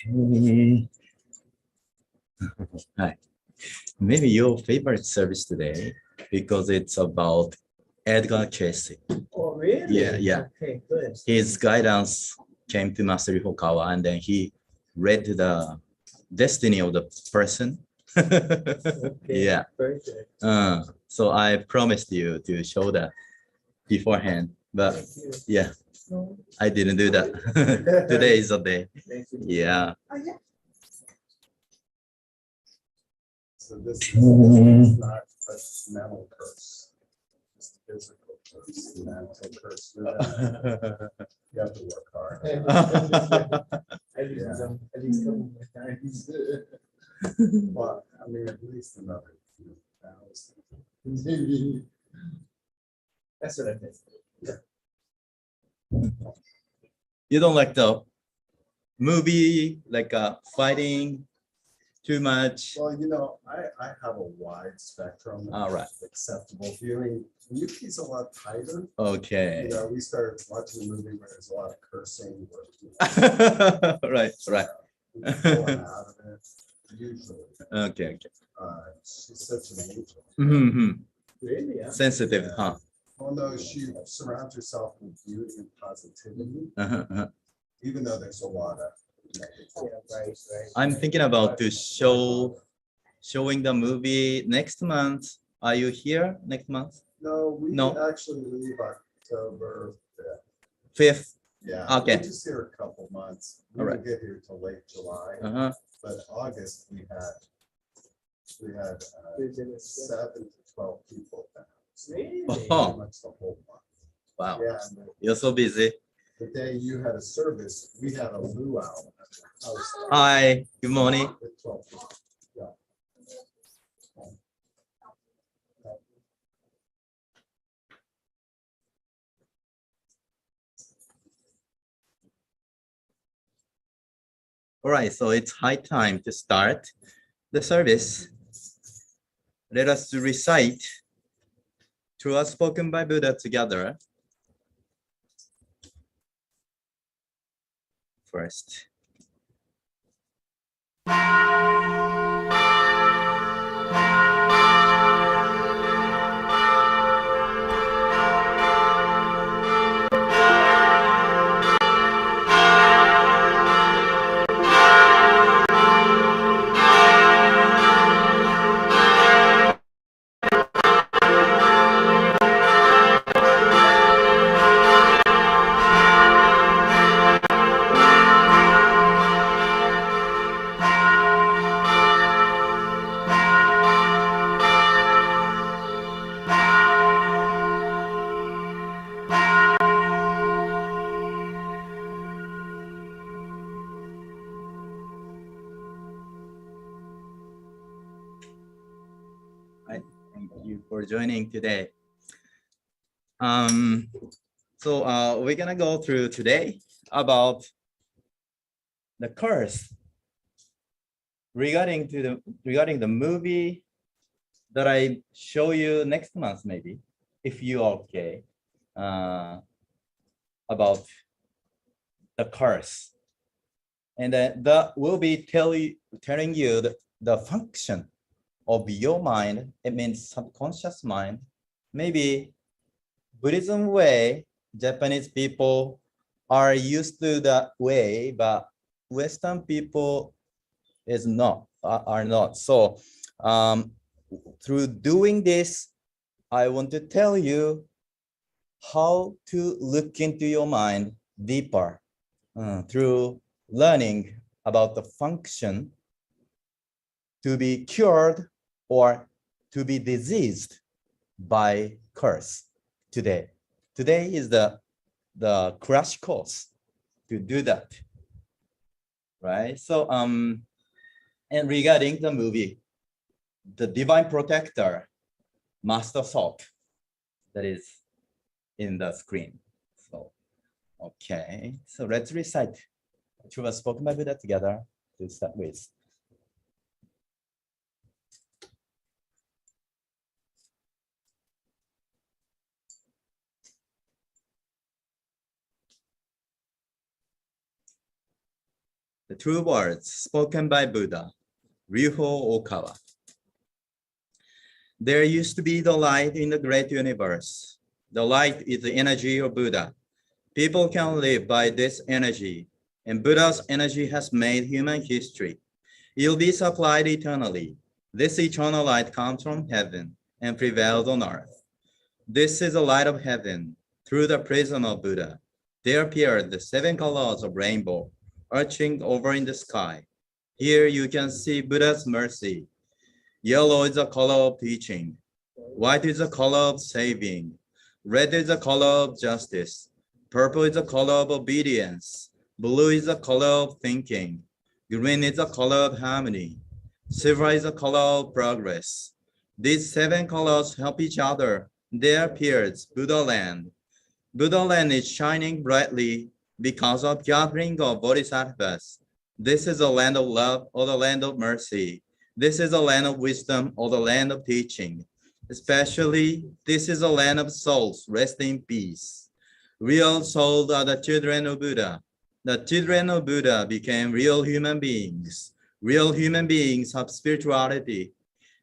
Okay. Hi. Maybe your favorite service today because it's about Edgar Casey. Oh, really? Yeah. Okay, good. His guidance came to Master Hokawa, and then he read the destiny of the person. Okay, Yeah. very good. So I promised you to show that beforehand, but Thank you. yeah, No, I didn't do that. Today is the day. thank you. Yeah. So this is not a mental curse, it's a physical curse, mental curse. You have to work hard. At least couple more times. Well, I mean, at least another few thousand. That's what I think. You don't like the movie, like fighting too much? Well, I have a wide spectrum. All right. of acceptable viewing. Yuki's a lot tighter. Okay. We started watching a movie where there's a lot of cursing. Right. Pulling out of it, usually. Okay. She's such an angel. Mm-hmm. Really? Yeah. Sensitive, huh? Oh no, she surrounds herself with beauty and positivity, Uh-huh. even though there's a lot of Yeah, right. I'm thinking about to showing the movie next month. Are you here next month? No, we No. actually leave October 5th. 5th. Yeah. Okay. We're just here a couple months. We All didn't right. get here till late July, Uh-huh. but August we had Business. 7 to 12 people down. Really? Oh. Pretty much the whole month. Wow. Yeah. And You're so busy. the day you had a service, we had a luau. at the house. Hi. Good morning. With 12 people. Yeah. All right. So it's high time to start the service. Let us recite through a spoken by Buddha together. First. Thank you for joining today. So we're gonna go through today about the curse regarding the movie that I show you next month, maybe, if you're okay, about the curse. And that will be telling you the function of your mind. It means subconscious mind. Maybe Buddhism way, Japanese people are used to that way, but Western people are not. So through doing this, I want to tell you how to look into your mind deeper through learning about the function to be cured or to be diseased by curse today. Today is the crash course to do that, right? So and regarding the movie, the Divine Protector, Master Salt, that is in the screen. So okay, so let's recite through a spoken by Buddha together to start with. the true words spoken by Buddha, Ryuho Okawa. There used to be the light in the great universe. The light is the energy of Buddha. People can live by this energy, and Buddha's energy has made human history. It will be supplied eternally. This eternal light comes from heaven and prevails on earth. This is the light of heaven. Through the prism of Buddha, there appeared the 7 colors of rainbow arching over in the sky. Here you can see Buddha's mercy. Yellow is the color of teaching. White is the color of saving. Red is the color of justice. Purple is the color of obedience. Blue is the color of thinking. Green is the color of harmony. Silver is the color of progress. These 7 colors help each other. There appears Buddha land. Buddha land is shining brightly because of gathering of bodhisattvas. This is the land of love or the land of mercy. This is the land of wisdom or the land of teaching. Especially, this is the land of souls resting in peace. Real souls are the children of Buddha. The children of Buddha became real human beings. Real human beings have spirituality.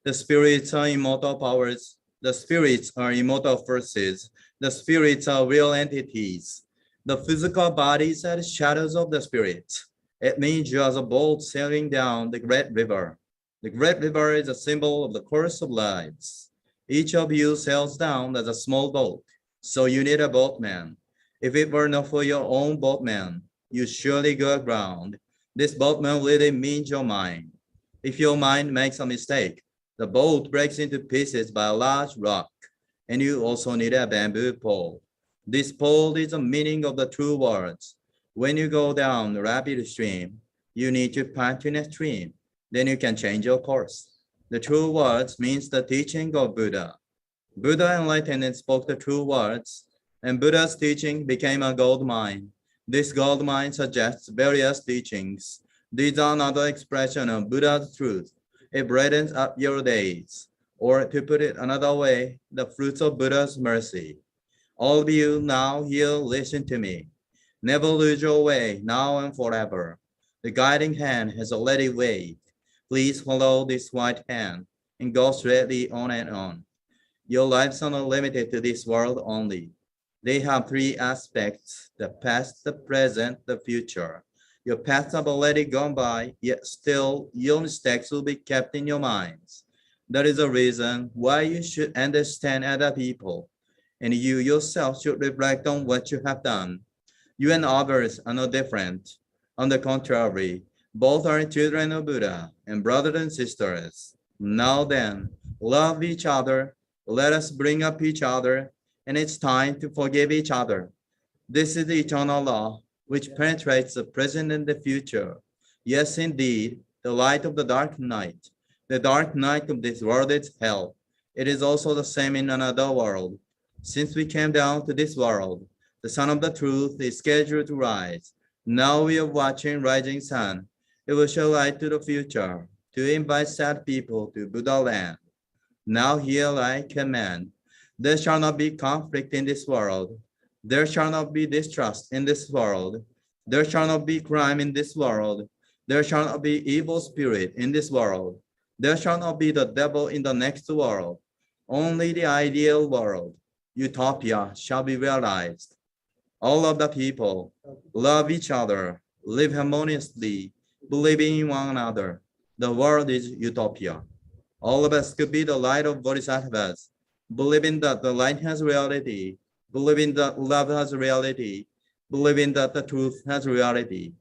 The spirits are immortal powers. The spirits are immortal forces. The spirits are real entities. The physical bodies are the shadows of the spirits. It means you are a boat sailing down the great river. The great river is a symbol of the course of lives. Each of you sails down as a small boat, so you need a boatman. If it were not for your own boatman, you surely go aground. This boatman really means your mind. If your mind makes a mistake, the boat breaks into pieces by a large rock, and you also need a bamboo pole. This pole is the meaning of the true words. When you go down the rapid stream, you need to pass in a stream. Then you can change your course. The true words means the teaching of Buddha. Buddha enlightened and spoke the true words, and Buddha's teaching became a gold mine. This gold mine suggests various teachings. These are another expression of Buddha's truth. It brightens up your days. Or to put it another way, the fruits of Buddha's mercy. All of you now here listen to me. Never lose your way now and forever. The guiding hand has already waved. Please follow this white hand and go straightly on and on. Your lives are not limited to this world only. They have 3 aspects: the past, the present, the future. Your paths have already gone by, yet still your mistakes will be kept in your minds. That is the reason why you should understand other people, and you yourself should reflect on what you have done. You and others are no different. On the contrary, both are children of Buddha and brothers and sisters. Now then, love each other, let us bring up each other, and it's time to forgive each other. This is the eternal law, which penetrates the present and the future. Yes, indeed, the light of the dark night. The dark night of this world is hell. It is also the same in another world. Since we came down to this world, the sun of the truth is scheduled to rise. Now we are watching rising sun. It will show light to the future, to invite sad people to Buddha land. Now here I command, there shall not be conflict in this world. There shall not be distrust in this world. There shall not be crime in this world. There shall not be evil spirit in this world. There shall not be the devil in the next world. Only the ideal world, utopia, shall be realized. All of the people love each other, live harmoniously, believing in one another. The world is utopia. All of us could be the light of bodhisattvas, believing that the light has reality, believing that love has reality, believing that the truth has reality.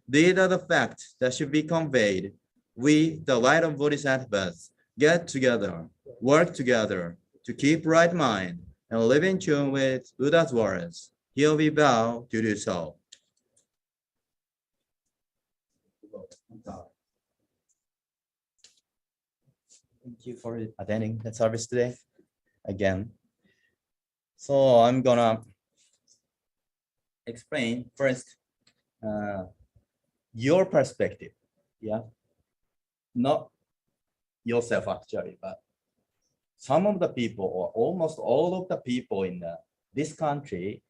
These are the facts that should be conveyed. We, the light of bodhisattvas, get together, work together to keep right mind and live in tune with Buddha's words. Here we vow to do so. Thank you for attending the service today again. So I'm gonna explain first your perspective. Yeah, not yourself actually, but some of the people or almost all of the people in this country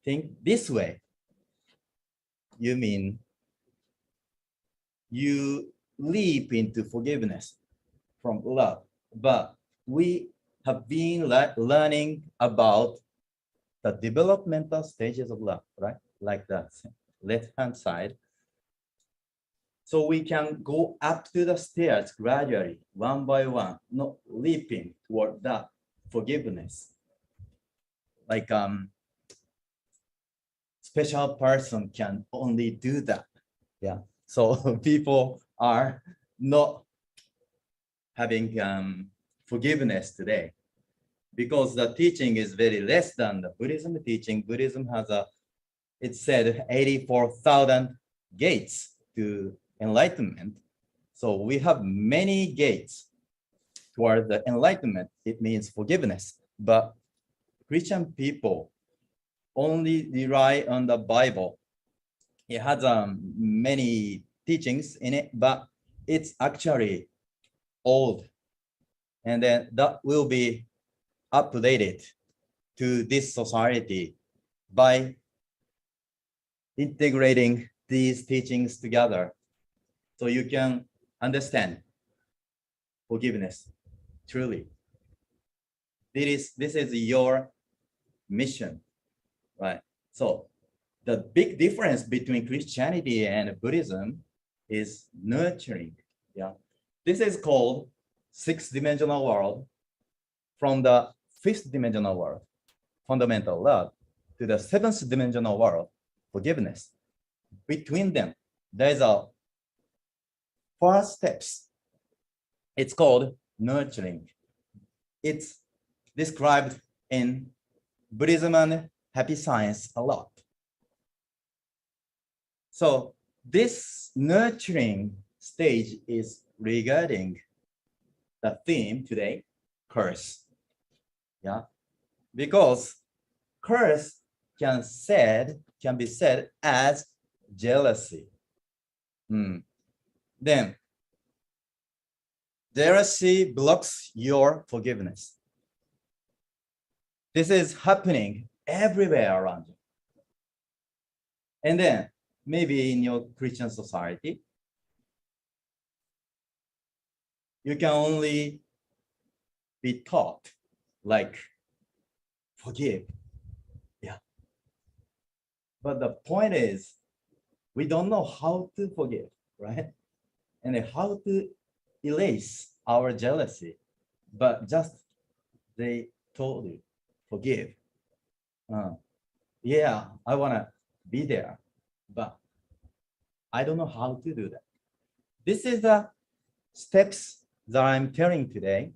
think this way. You mean you leap into forgiveness from love. But we have been learning about the developmental stages of love, right? Like the left-hand side. So we can go up to the stairs gradually, one by one, not leaping toward that forgiveness. Like special person can only do that. Yeah. So people are not having forgiveness today because the teaching is very less than the Buddhism teaching. Buddhism has it said 84,000 gates to enlightenment. So we have many gates toward the enlightenment. It means forgiveness. But Christian people only rely on the Bible. It has many teachings in it, but it's actually old. And then that will be updated to this society by integrating these teachings together so you can understand forgiveness truly. This is your mission, right? So the big difference between Christianity and Buddhism is nurturing. Yeah, this is called sixth-dimensional world from the fifth-dimensional world, fundamental love, to the seventh-dimensional world, forgiveness. Between them, there's a first steps. It's called nurturing. It's described in Buddhism and happy science a lot. So this nurturing stage is regarding the theme today, curse. Yeah, because curse can be said as jealousy. Then jealousy blocks your forgiveness. This is happening everywhere around you. And then maybe in your Christian society, you can only be taught like forgive. Yeah. But the point is, we don't know how to forgive, right? And then how to erase our jealousy. But just they told you, forgive. Yeah, I want to be there, but I don't know how to do that. This is the steps that I'm telling today.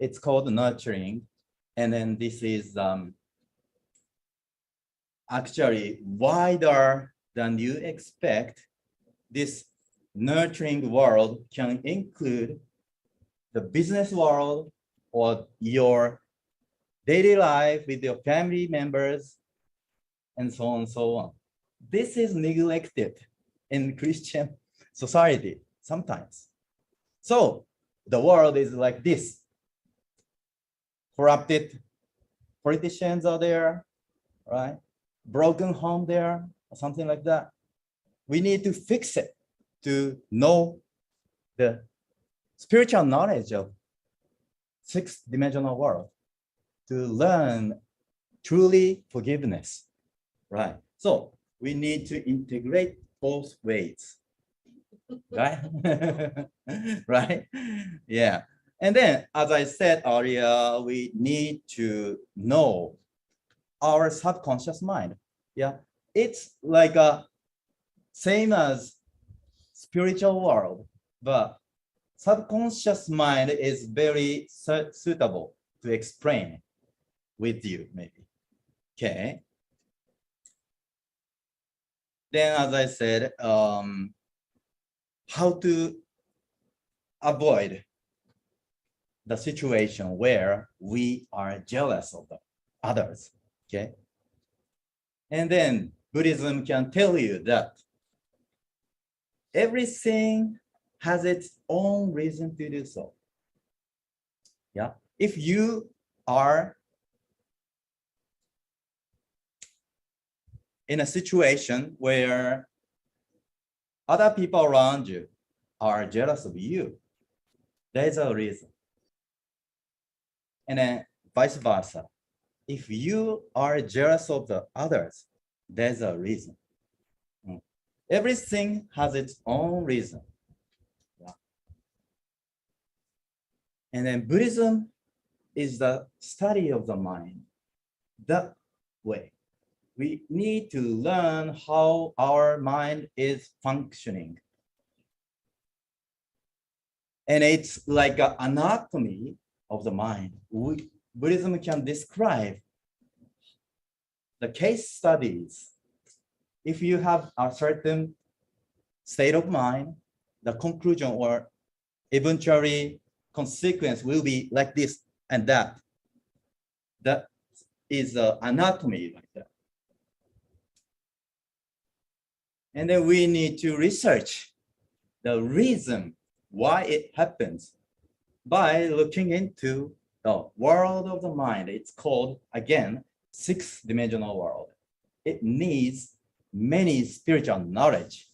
It's called nurturing. And then this is actually wider than you expect. This nurturing world can include the business world or your daily life with your family members and so on and so on. This is neglected in Christian society sometimes. So the world is like this. Corrupted politicians are there, right? Broken home there, or something like that. We need to fix it to know the spiritual knowledge of sixth-dimensional world, to learn truly forgiveness, right? So we need to integrate both ways, right? Right? Yeah. And then, as I said earlier, we need to know our subconscious mind. Yeah, it's like a same as spiritual world, but subconscious mind is very suitable to explain with you, maybe. Okay. Then, as I said, how to avoid the situation where we are jealous of the others. Okay. And then Buddhism can tell you that everything has its own reason to do so. Yeah. If you are in a situation where other people around you are jealous of you. There's a reason. And then vice versa. If you are jealous of the others, there's a reason. Everything has its own reason. Yeah. And then Buddhism is the study of the mind. That way, we need to learn how our mind is functioning. And it's like an anatomy of the mind. Buddhism can describe the case studies. If you have a certain state of mind, the conclusion or eventually consequence will be like this and that. That is the anatomy like that. And then we need to research the reason why it happens by looking into the world of the mind. It's called, again, six-dimensional world. It needs many spiritual knowledge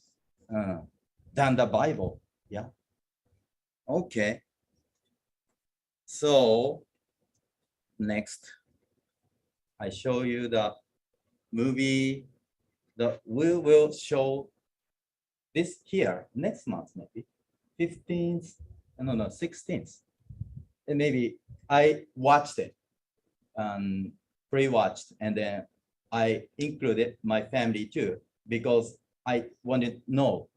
than the Bible. Yeah. Okay. So next, I show you the movie that we will show this here next month, maybe 15th, no, 16th. And maybe I watched it, pre-watched, and then I included my family too, because I wanted to know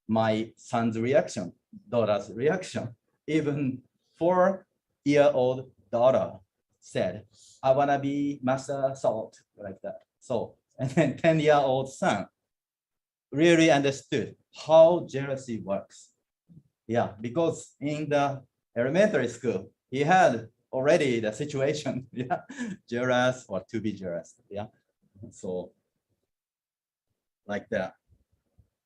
my son's reaction, daughter's reaction. Even 4-year-old daughter said, I wanna be Master Salt, like that. So, and then 10-year-old son really understood how jealousy works. Yeah, because in the elementary school, he had already the situation, yeah, jealous or to be jealous, yeah. So, like that.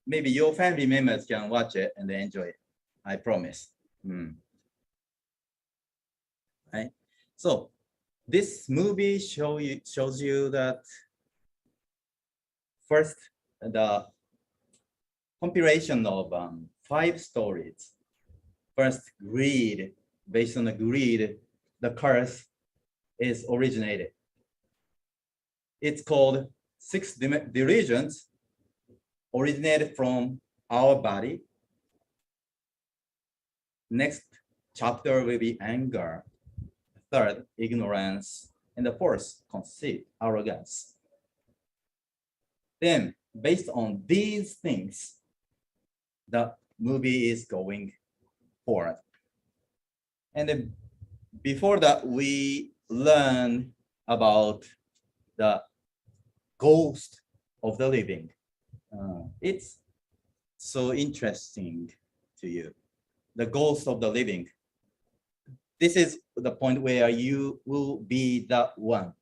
Maybe your family members can watch it and enjoy it. I promise. Right? So, this movie shows you that first, the compilation of 5 stories. First, greed. Based on the greed, the curse is originated. It's called 6 delusions originated from our body. Next chapter will be anger. Third, ignorance. And the fourth, conceit, arrogance. Then, based on these things, the movie is going forward. And then before that, we learn about the ghost of the living. It's so interesting to you. The ghost of the living. This is the point where you will be that one.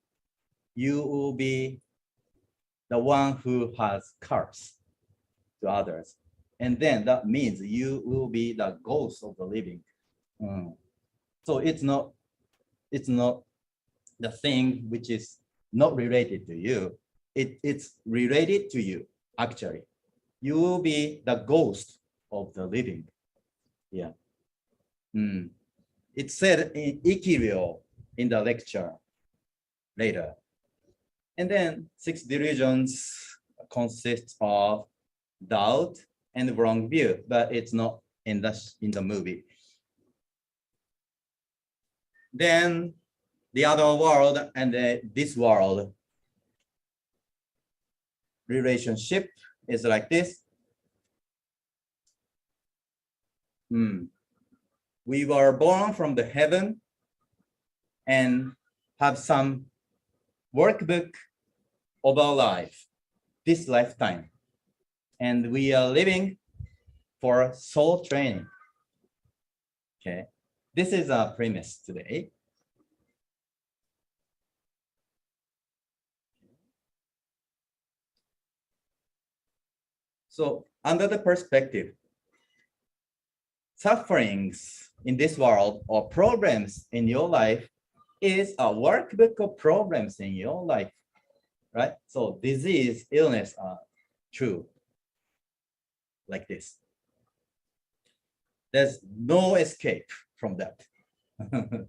You will be the one who has curse to others. And then that means you will be the ghost of the living. So it's not the thing which is not related to you. It's related to you, actually. You will be the ghost of the living. Yeah. It's said in Ikiryo in the lecture later. And then 6 delusions consist of doubt and wrong view, but it's not in the movie. Then the other world and this world relationship is like this. We were born from the heaven and have some workbook of our life, this lifetime. And we are living for soul training. Okay, this is our premise today. So under the perspective, sufferings in this world or problems in your life is a workbook of problems in your life, right? So disease, illness are true. like this. There's no escape from that.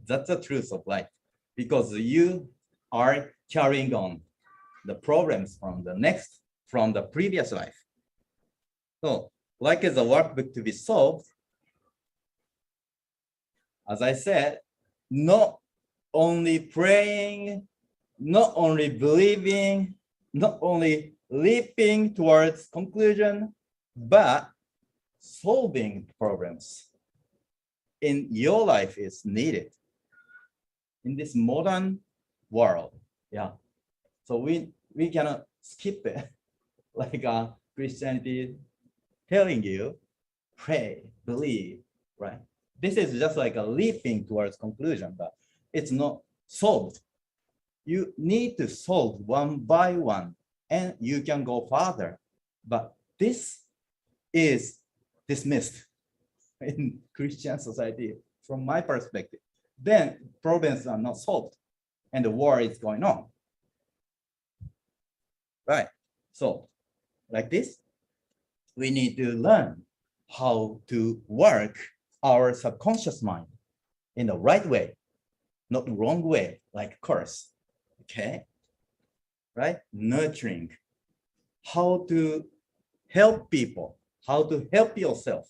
That's the truth of life, because you are carrying on the problems from the previous life. So, like as a workbook to be solved, as I said, not only praying, not only believing, not only leaping towards conclusion, but solving problems in your life is needed in this modern world. Yeah. So we cannot skip it like Christianity telling you, pray, believe, right? This is just like a leaping towards conclusion, but it's not solved. You need to solve one by one, and you can go further. But this is dismissed in Christian society from my perspective. Then problems are not solved, and the war is going on. Right. So, like this, we need to learn how to work our subconscious mind in the right way, not the wrong way, like curse. Okay. Right? Nurturing. How to help people, how to help yourself.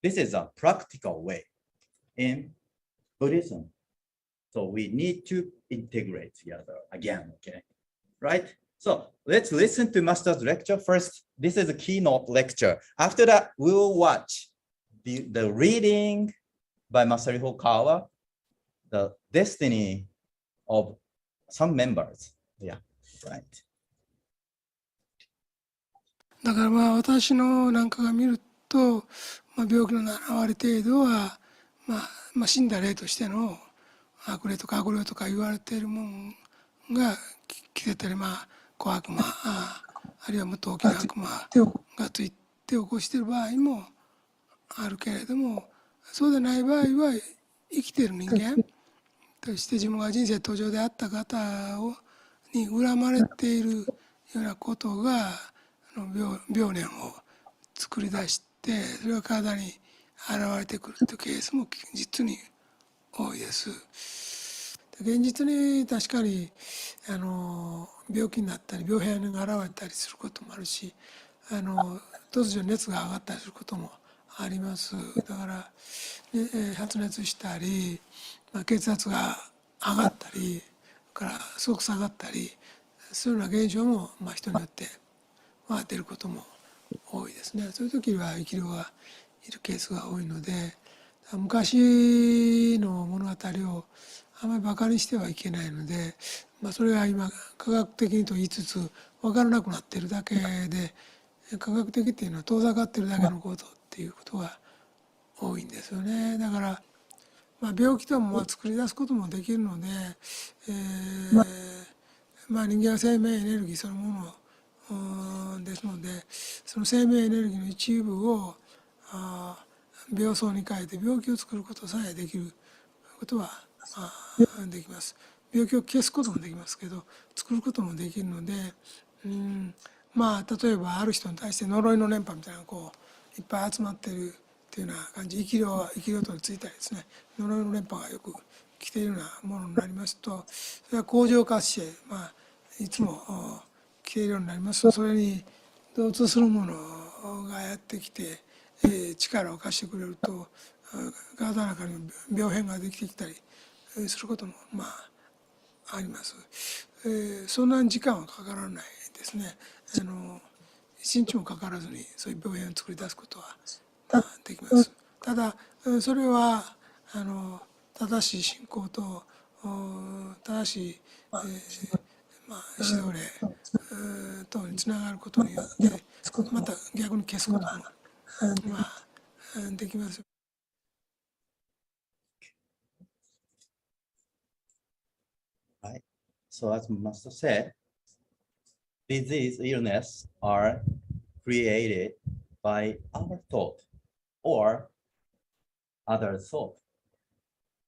This is a practical way in Buddhism. So we need to integrate together again, okay? Right? So let's listen to Master's lecture first. This is a keynote lecture. After that, we will watch the reading by Master KAUAI, the destiny of some members. Yeah, right. だからまあ私のなんかが見ると、まあ、病気の7割程度は、まあ死んだ例としての悪霊とか悪霊とか言われているもんが来てたり、まあ小悪魔あるいはもっと大きな悪魔がついて起こしている場合もあるけれども、そうでない場合は生きている人間として自分が人生途上であった方に恨まれているようなことが病念を作り出して、それが体に現れてくるというケースも実に多いです。現実に確かに病気になったり病変が現れたりすることもあるし、突如熱が上がったりすることもあります。だから、発熱したり、血圧が上がったりからすごく下がったり、そういうような現象も、人によって出ることも多いですね。そういう時には生き量がいるケースが多いので、昔の物語をあまりバカにしてはいけないので、それが今科学的にと言いつつ分からなくなっているだけで、科学的っていうのは遠ざかっているだけのことっていうことが多いんですよね。だから、病気とも作り出すこともできるので、人間は生命エネルギーそのものですので、その生命エネルギーの一部を病巣に変えて病気を作ることさえできることはできます。病気を消すこともできますけど、作ることもできるので、例えばある人に対して呪いの連覇みたいなのがこういっぱい集まってるっていうような感じ、生き量とついたりですね、呪いの連覇がよく来ているようなものになりますと、それは恒常活性、いつも来ているようになりますと、それに同通するものがやってきて、力を貸してくれると体の中に病変ができてきたりすることもあります。そんなに時間はかからないですね。一日もかからずにそういう病変を作り出すことはできます。ただそれは正しい信仰と正しい、指導例等につながることによってまた逆に消すこともできます。Right. So as Master said, disease, illness are created by our thought or other thought.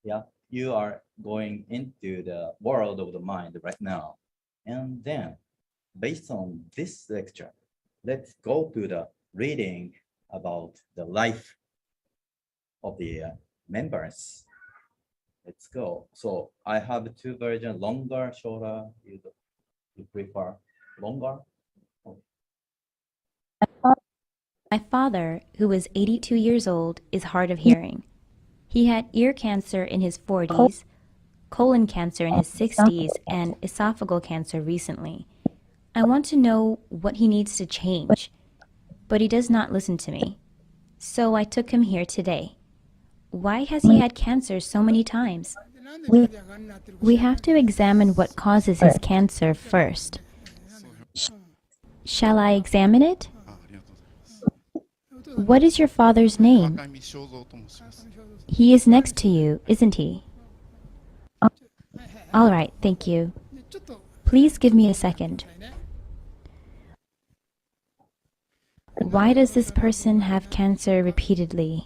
Yeah, you are going into the world of the mind right now. And then, based on this lecture, let's go to the reading about the life of the members. Let's go. So I have two versions, longer, shorter. You prefer longer? My father, who was 82 years old, is hard of hearing. He had ear cancer in his 40s, colon cancer in his 60s, and esophageal cancer recently. I want to know what he needs to change, but he does not listen to me. So I took him here today. Why has he had cancer so many times? We have to examine what causes his cancer first. Shall I examine it? What is your father's name? He is next to you, isn't he? All right, thank you. Please give me a second. Why does this person have cancer repeatedly?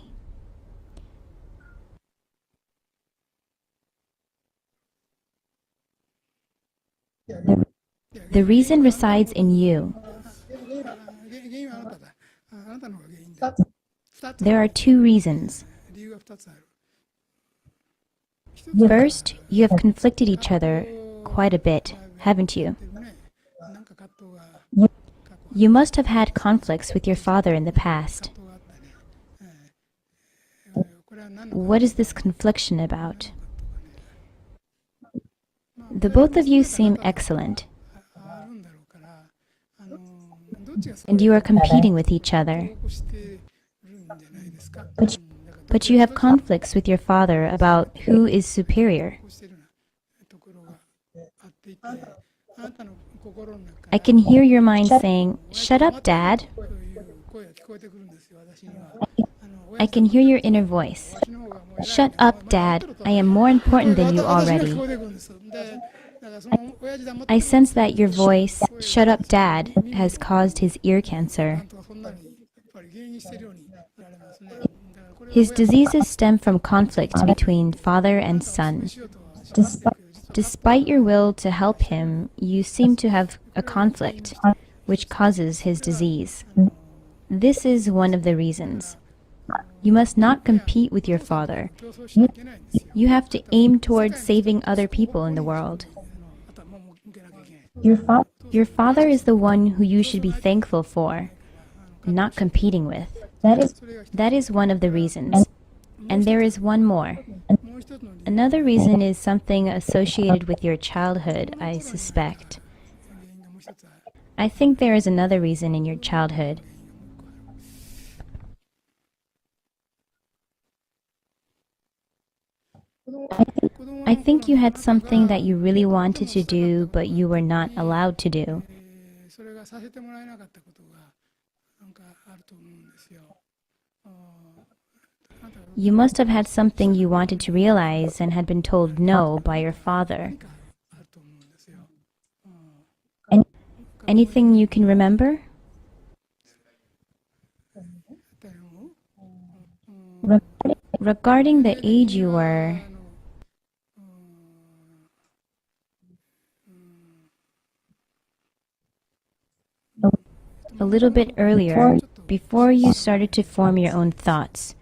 The reason resides in you. There are two reasons. First, you have conflicted each other quite a bit, haven't you? You must have had conflicts with your father in the past. What is this confliction about? The both of you seem excellent, and you are competing with each other. But you have conflicts with your father about who is superior. I can hear your mind saying, "Shut up, Dad." I can hear your inner voice. "Shut up, Dad. I am more important than you already." I sense that your voice, "Shut up, Dad," has caused his ear cancer. His diseases stem from conflict between father and son. Despite your will to help him, you seem to have a conflict, which causes his disease. This is one of the reasons. You must not compete with your father. You have to aim towards saving other people in the world. Your father is the one who you should be thankful for, not competing with. That is one of the reasons. And there is one more. Another reason is something associated with your childhood, I suspect. I think there is another reason in your childhood. I think you had something that you really wanted to do, but you were not allowed to do. You must have had something you wanted to realize and had been told no by your father. Anything you can remember? Regarding the age you were, a little bit earlier, before you started to form your own thoughts.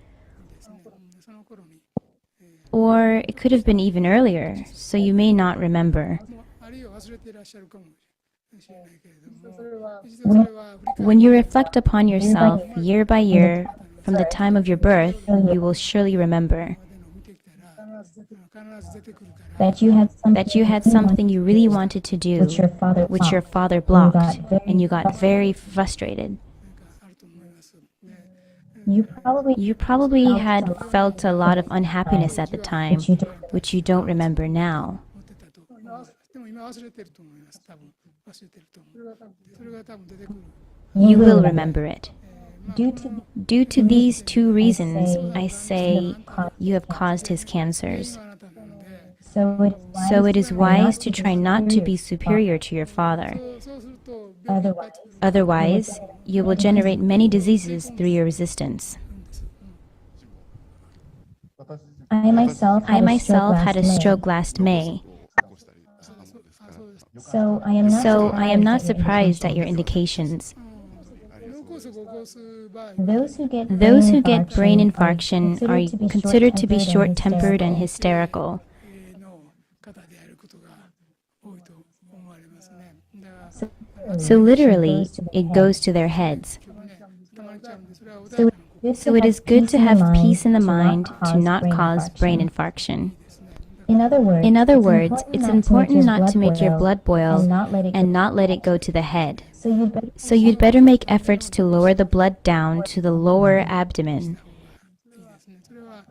Or it could have been even earlier, so you may not remember. When you reflect upon yourself year by year, from the time of your birth, you will surely remember that you had something you really wanted to do, which your father blocked, and you got very frustrated. You probably had felt a lot of unhappiness at the time, which you don't remember now. You will remember it. Due to these two reasons, I say you have caused his cancers. So it is wise to try not to be superior to your father. Otherwise, you will generate many diseases through your resistance. I myself had a stroke last May. So I am not surprised at your indications. Those who get brain infarction are considered to be short-tempered and hysterical. So literally, it goes to their heads. So it is good to have peace in the mind to not cause brain infarction. In other words, it's important not to make your blood boil and not let it go to the head. So you'd better make efforts to lower the blood down to the lower abdomen.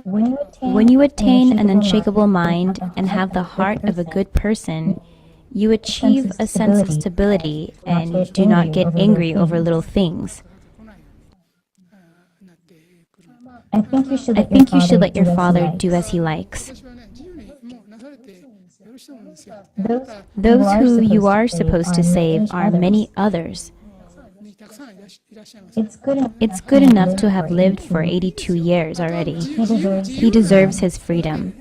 When you attain an unshakable mind and have the heart of a good person, you achieve a sense of stability and do not get angry over little things. I think you should let your father do as he likes. Those who you are supposed to save are many others. It's good enough to have lived for 82 years already. He deserves his freedom.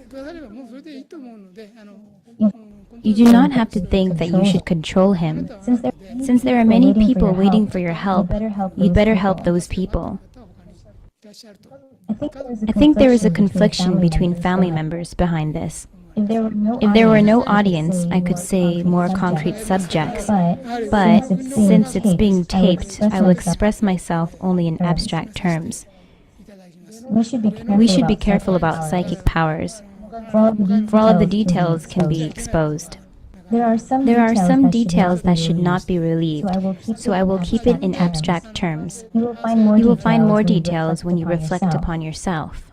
You do not have to think that you should control him. Since there are many people waiting for your help, you'd better help those people. I think there is a confliction between family members behind this. If there were no audience, I could say more concrete subjects, but since it's being taped, I will express myself only in abstract terms. We should be careful about psychic powers, for all of the details can be exposed. There are some details that should not be relieved, so I will keep it in abstract terms. You will find more details when you reflect upon yourself.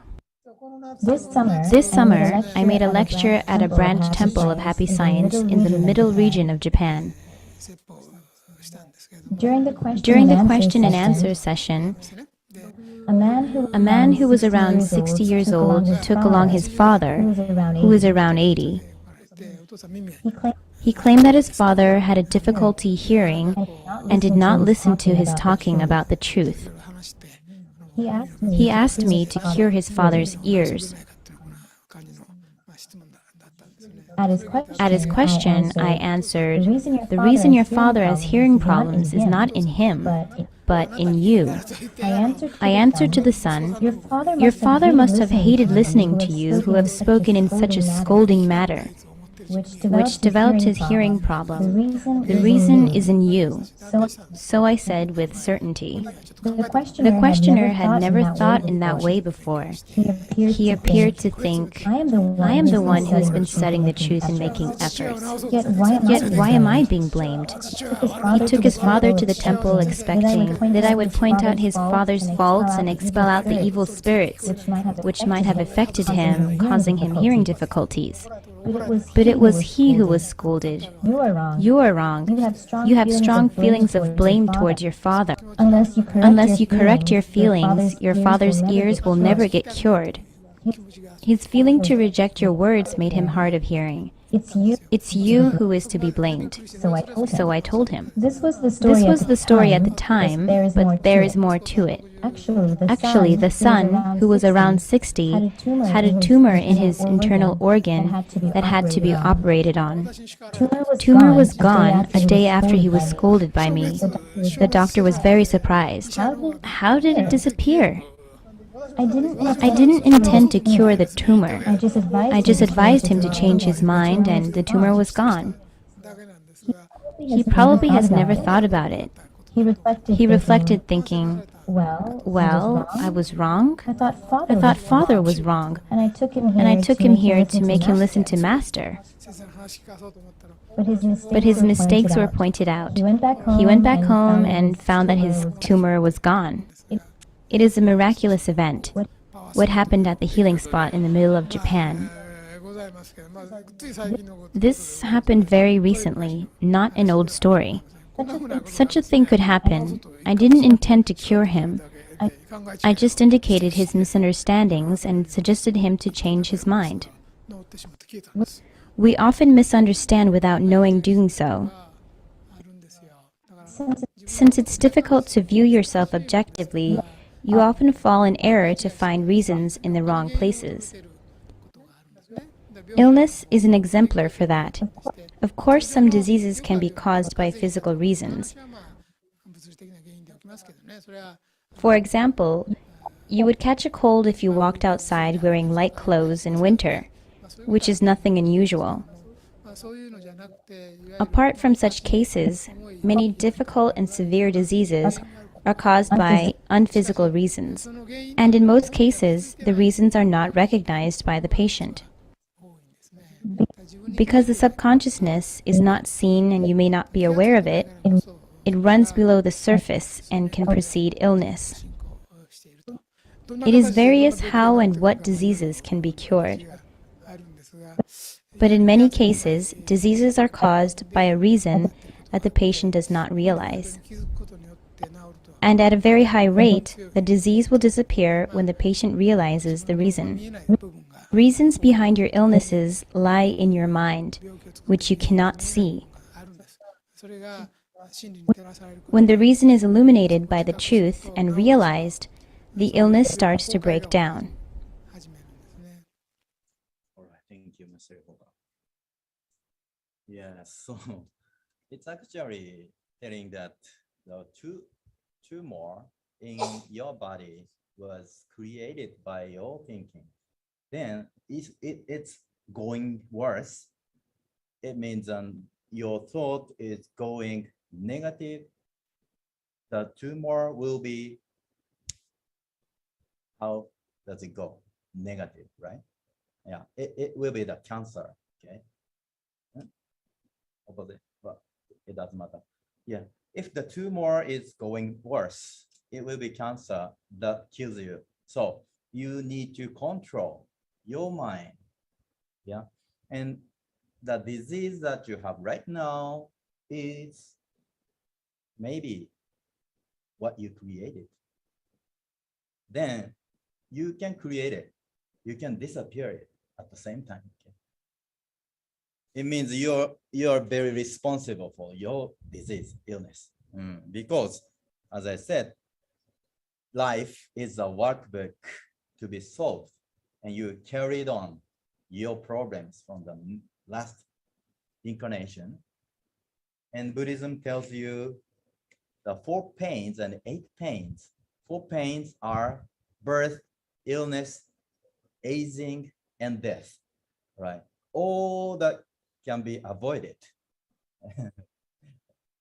This summer, I made a lecture at a branch temple of Happy Science in the middle region of Japan. During the question and answer session, a man who was around 60 years old took along his father, who was around 80. He claimed that his father had a difficulty hearing and did not listen to his talking about the truth. He asked me to cure his father's ears. At his question, I answered, "The reason your father has hearing problems is not in him, but in you." I answered to the son, "Your father must have hated listening to you who have spoken in such a scolding manner, which developed his hearing problem. The reason is in you." So I said with certainty. The questioner had never thought in that way before. He appeared to think, "I am the one who has been studying the truth and making efforts. Yet why am I being blamed?" He took his father to the temple expecting that I would point out his father's faults and expel out the evil spirits, which might have affected him, causing him hearing difficulties. But it was he who was scolded. "You are wrong. You have strong feelings of blame towards your father. Unless you correct your feelings, your father's ears will never get cured." His feeling to reject your words made him hard of hearing. It's you who is to be blamed. So I told him. This was the story at the time, but there is more to it. Actually, the son, who was around 60, had a tumor in his internal organ that had to be operated on. Tumor was gone a day after he was scolded by me. The doctor was very surprised. How did it disappear? I didn't intend to cure the tumor. I just advised him to change his mind and the tumor was gone. He probably has never thought about it. He reflected thinking, well, I was wrong. I thought father was wrong, and I took him here to make him listen to master. But his mistakes were pointed out. He went back home and found that his tumor was gone. It is a miraculous event. What happened at the healing spot in the middle of Japan. This happened very recently, not an old story. Such a thing could happen. I didn't intend to cure him. I just indicated his misunderstandings and suggested him to change his mind. We often misunderstand without knowing doing so. Since it's difficult to view yourself objectively, you often fall in error to find reasons in the wrong places. Illness is an exemplar for that. Of course, some diseases can be caused by physical reasons. ますけどね。それは For example, you would catch a cold if you walked outside wearing light clothes in winter, まあそういうこ which とは is nothing unusual. まあそういうのじゃなくて、いわゆる Apart from such cases, many difficult and severe diseases are caused by unphysical reasons, その原因 and in most cases, the reasons are not recognized by the patient. 多いんですね。自分に Because the subconsciousness is not seen and you may not be aware of it, it runs below the surface and can precede illness. 進行していると。どんな It is 形でどんな various 病気が how 治っ and てくる what か diseases can be ま cured. であるんですが、 But in many cases, diseases are caused by a reason that the patient does not realize. 気づくことによって治ると。 And at a very high rate, the disease will disappear when the patient realizes the 見 reason. えない部分が Reasons behind your illnesses lie in your mind, 病気を作る which you cannot see. あるんです。それが真理に照らされること When the で reason is illuminated by the truth and realized, the illness starts to break down. 始めるんですね。 All right, thank you, Mr. Hoga. Yeah, so it's actually telling that the tumor in your body was created by your thinking. Then it's going worse. It means your thought is going negative. The tumor will be, how does it go? Negative, right? Yeah, it will be the cancer, okay? Opposite, but it doesn't matter. Yeah, if the tumor is going worse, it will be cancer that kills you. So you need to control your mind. Yeah, and the disease that you have right now is maybe what you created. Then you can create it. You can disappear it at the same time. Okay? It means you're very responsible for your disease, illness. Because, as I said, life is a workbook to be solved, and you carried on your problems from the last incarnation. And Buddhism tells you the 4 pains and 8 pains. 4 pains are birth, illness, aging, and death, right? All that can be avoided,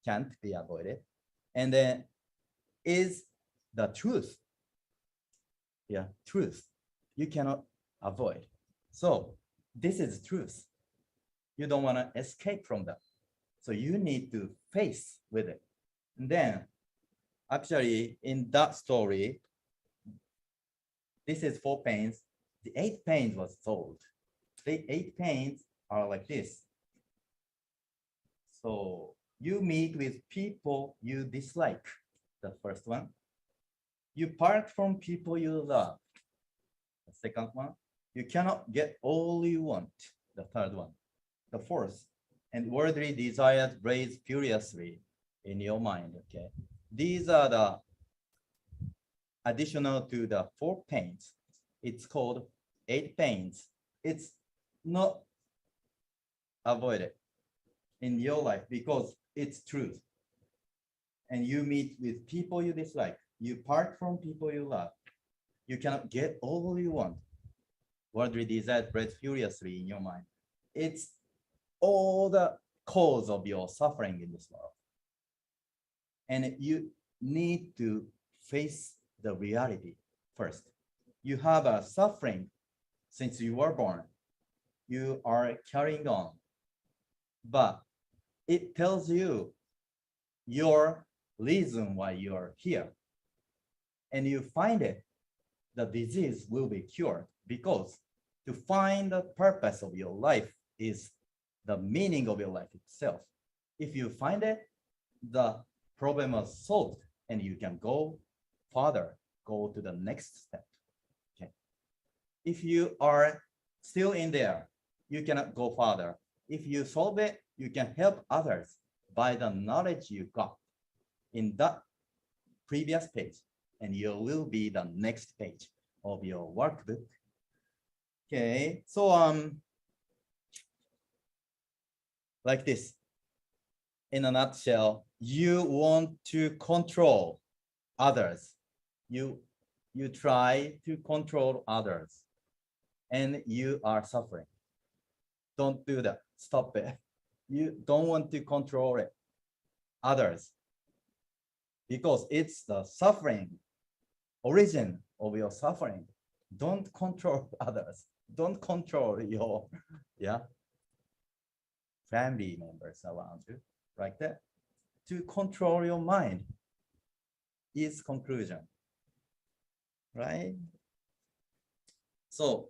can't be avoided. And then is the truth. Yeah, truth. You cannot avoid. So this is truth. You don't want to escape from that. So you need to face with it. And then actually in that story, this is 4 pains. The 8 pains was solved. The 8 pains are like this. So you meet with people you dislike, the first one. You part from people you love, the second one. You cannot get all you want, the third one. The fourth, and worldly desires blaze furiously in your mind, okay? These are the additional to the 4 pains. It's called 8 pains. It's not avoided in your life because it's truth. And you meet with people you dislike. You part from people you love. You cannot get all you want. Worldly desire blaze furiously in your mind. It's all the cause of your suffering in this world. And you need to face the reality first. You have a suffering since you were born. You are carrying on. But it tells you your reason why you're here. And you find it, the disease will be cured, because to find the purpose of your life is the meaning of your life itself. If you find it, the problem is solved and you can go further, go to the next step. Okay. If you are still in there, you cannot go further. If you solve it, you can help others by the knowledge you got in that previous page, and you will be the next page of your workbook. Okay, so like this. In a nutshell, you want to control others. You try to control others and you are suffering. Don't do that. Stop it. You don't want to control it. Others. Because it's the suffering, origin of your suffering. Don't control others. Don't control your family members around you, like that. To control your mind is conclusion, right? So,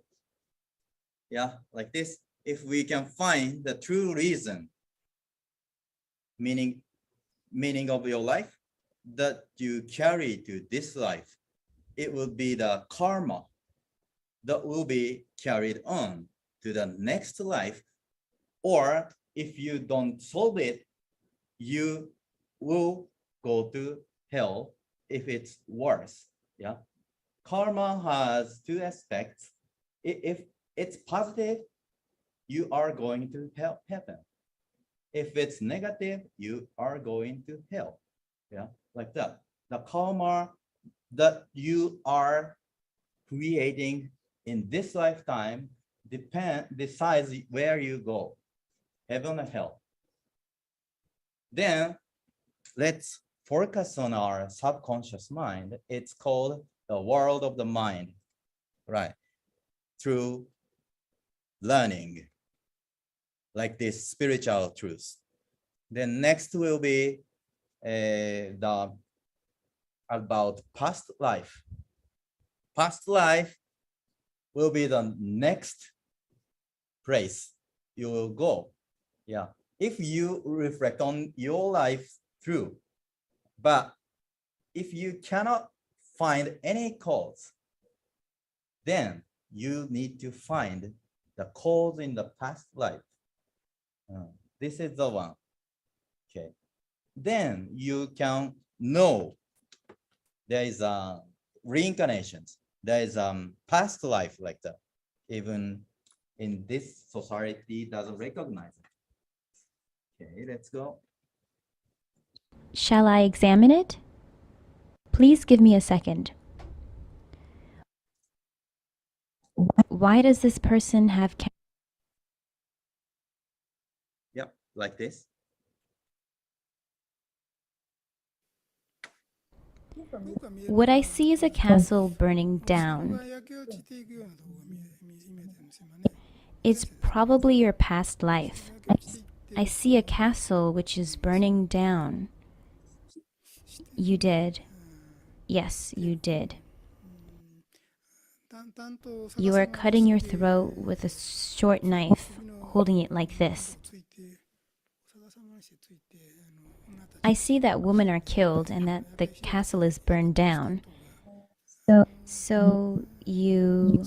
like this, if we can find the true reason, meaning of your life that you carry to this life, it will be the karma that will be carried on to the next life. Or if you don't solve it, you will go to hell if it's worse. Karma has two aspects. If it's positive, you are going to heaven. If it's negative, you are going to hell. Like that. The karma that you are creating in this lifetime decides where you go, heaven or hell. Then let's focus on our subconscious mind. It's called the world of the mind, right? Through learning, like this spiritual truth. Then next will be about past life. Past life will be the next place you will go. If you reflect on your life through, but if you cannot find any cause, then you need to find the cause in the past life. This is the one. Okay. Then you can know there is a reincarnations. There is past life like that. Even in this society doesn't recognize it. Okay, let's go. Shall I examine it? Please give me a second. Why does this person have Yep, like this. What I see is a castle burning 自分 down. が焼け落ちていくようなところが見えてるんですよね。 It's probably your past life. 焼け落ちていって I see a castle which is burning down. You did. Yes, you did. 淡々と You are cutting your throat with a short knife, holding it like this. ついて逆さまにしてついて女たち I see that women are killed and that the castle is burned down. So you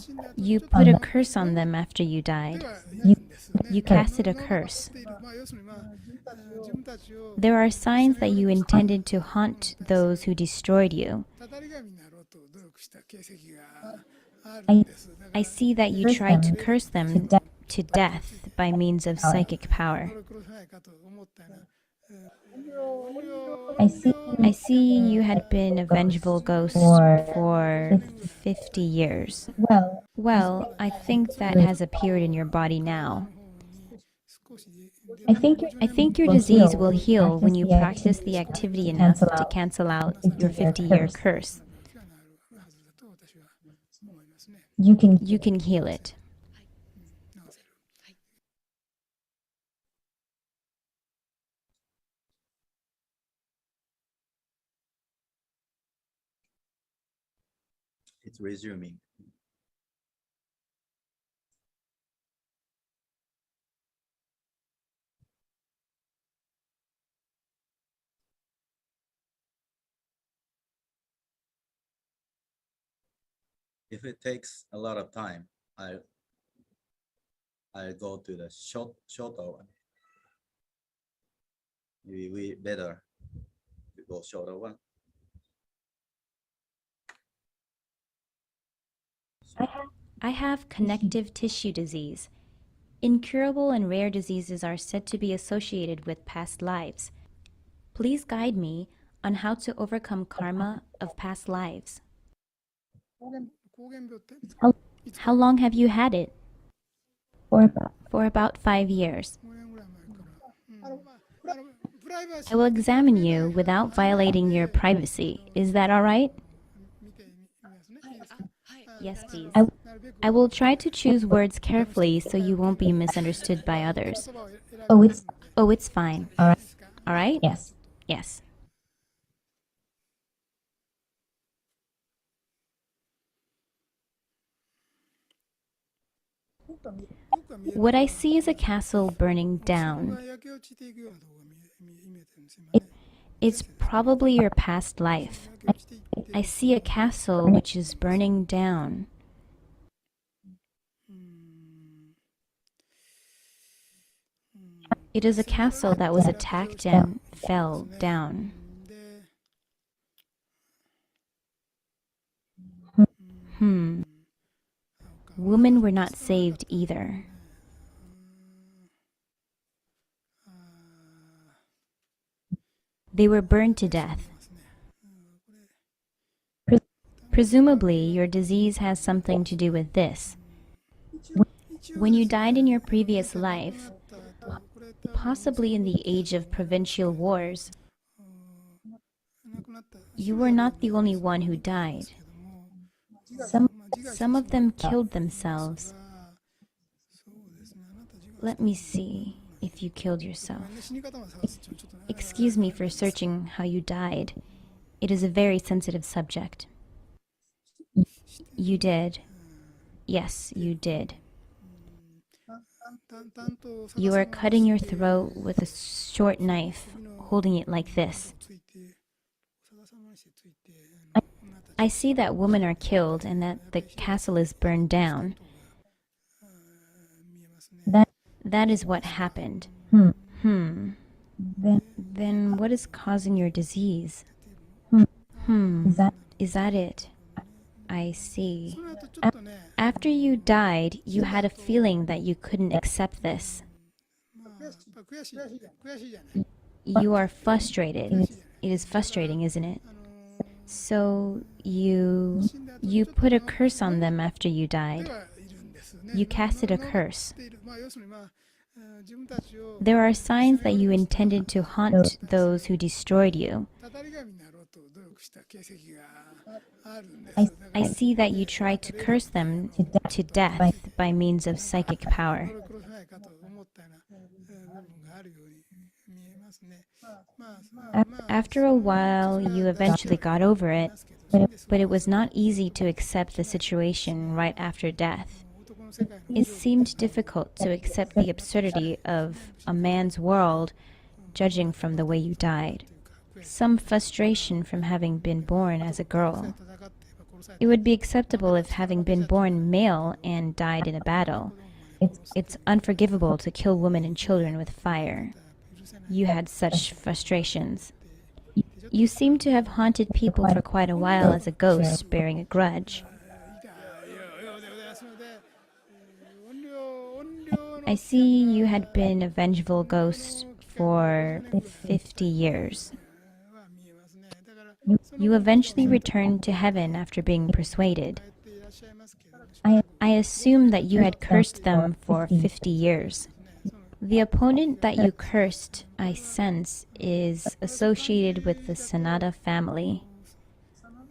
put a curse on them after you で died. はいるんですね。 You casted a curse. まあ要するに自分たちを There are signs that you intended to haunt those who destroyed you. たたり神になろうと努力した形跡があるんです。だから I see that you tried to curse them to death by means of psychic power. これ殺さないかと思ったような。 I see you had been a vengeful ghost for 50 years. Well, I think that has appeared in your body now. 少し I think your disease will heal when you practice the activity enough to cancel out your 50-year curse. がなるはずだと私は思いますね。 You can heal it. 直せる。 It's resuming. If it takes a lot of time, I go to the shorter one. We better to go shorter one. I have connective tissue disease. Incurable and rare diseases are said to be associated with past lives. Please guide me. on how to overcome karma of past lives. 膠原病って How long have you had it? or For about 5 years. 5年ぐらい前から、プライバシ I will examine you without violating your privacy. Is that all right? 見てみますね。いいですか？ Yes, please. あ なるべく I will try to choose words carefully so you won't be misunderstood by others. 言葉を選び Oh, it's Oh, it's fine. all right. ですか？ All right? Yes. Yes. What I see is a castle burning そこ down. が焼け落ちていくようなところが見えてるんです今ね。 It's probably your past life. 焼け落ちていって I see a castle which is burning down. うん It is a castle that was attacked and fell down. で Hmm. Women were not saved either. あ They were burned to death. ーますね。これ Presumably, your disease has something to do with this. When you died in your previous life, possibly in the age of provincial wars, you were not the only one who died. Some of them killed themselves. Let me see if you killed yourself. Excuse me for searching how you died. It is a very sensitive subject. You did. Yes, you did. You are cutting your throat with a short knife, holding it like this. I see that women are killed and that the castle is burned down. That is what happened. Then Then what is causing your disease? is that Is that it? I see. その後ちょっとね、 After you died, you had a feeling that you couldn't accept this. まあ、やっぱ悔しいじゃない。 You are frustrated. It is frustrating, isn't it? So you put a curse on them after you で died. はいるんですね。 You casted a curse. まあ要するにまあ自分たちを There are signs that you intended to haunt those who destroyed you. たたり神になろうと努力した形跡があるんです。 I see that you tried to curse them to death by means of psychic power. これを殺せないかと思ったような部分があるように見えますね。まあ、 After a while, you eventually got over it, but it was not easy to accept the situation right after death. 男の世界の It seemed difficult to accept the absurdity of a man's world, judging from the way you died. Some frustration from having been born as a girl. 戦ってやっぱ殺され It would be acceptable if having been born male and died in a battle. It's unforgivable to kill women and children with fire. You had such frustrations. You seem to have haunted people for quite a while as a ghost, bearing a grudge. ですので、音量の I see you had been a vengeful ghost for 50 years. は見えますね。だから You eventually returned to heaven after being persuaded. 帰っていらっしゃいますけども、 I assumed that you had cursed them for 50 years. The opponent that you cursed, I sense, is associated with the Sanada family.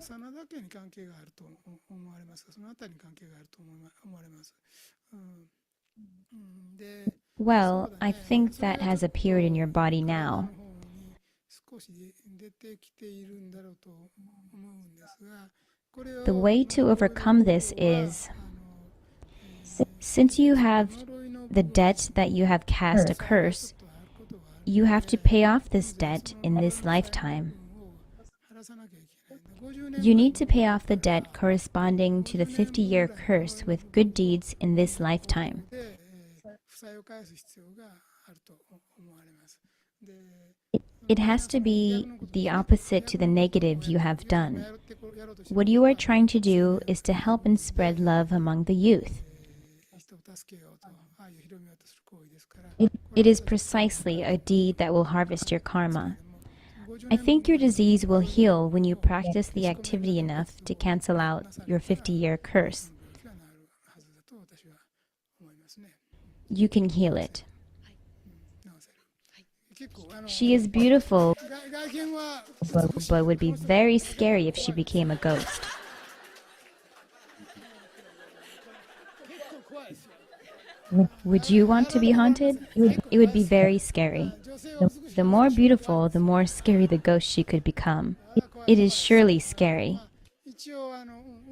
真田家に関係があると思われますが、そのあたりに関係があると思われます。で、 Well, I think that has appeared in your body now. 方に少し出てきているんだろうと思うんですが、これを The way to overcome this is, since you have the debt that you have cast a curse, you have to pay off this debt in this lifetime. 払わさなきゃいけない。50年 You need to pay off the debt corresponding to the 50-year curse with good deeds in this lifetime. で、負債を返す必要があると思われます。で、 It has to be the opposite to the negative you have done. やろうとして What you are trying to do is to help and spread love among the youth. 人を助けようと愛を広めようとする行為ですから、 It is precisely a deed that will harvest your karma. I think your disease will heal when you practice the activity enough to cancel out your 50-year curse. You can heal it. She is beautiful, but would be very scary if she became a ghost. Would you want to be haunted? It would be very scary. The more beautiful, the more scary the ghost she could become. It is surely scary.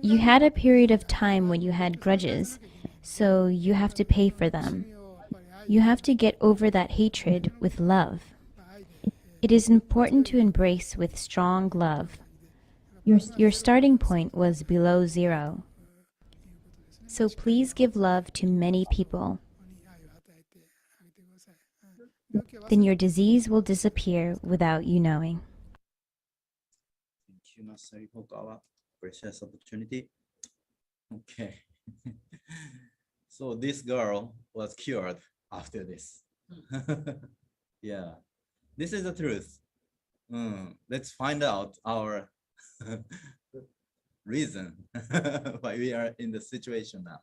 You had a period of time when you had grudges, so you have to pay for them. You have to get over that hatred with love. It is important to embrace with strong love. Your starting point was below zero. So please give love to many people. Then your disease will disappear without you knowing. Thank you, Master Hokawa. Precious opportunity. Okay. So this girl was cured after this. Yeah, this is the truth. Let's find out our reason why we are in the situation now.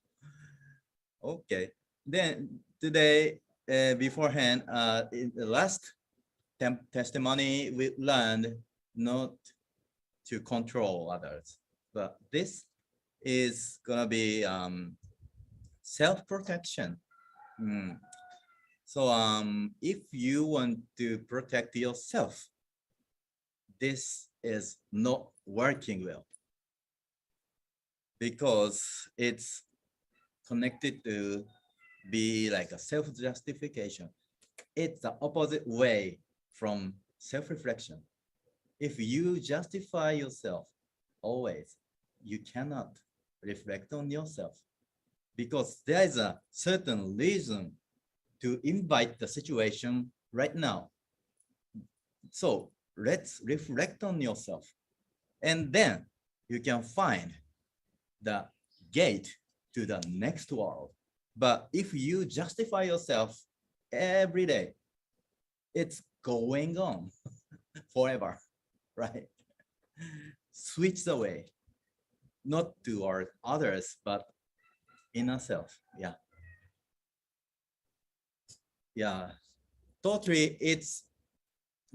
Okay, then today, beforehand, in the last testimony, we learned not to control others, but this is gonna be self-protection. So if you want to protect yourself, this is not working well because it's connected to be like a self-justification. It's the opposite way from self-reflection. If you justify yourself always, you cannot reflect on yourself because there is a certain reason to invite the situation right now. So let's reflect on yourself. And then you can find the gate to the next world. But if you justify yourself every day, it's going on forever, right? Switch the way, not toward others, but inner self. Yeah. Yeah. Totally, it's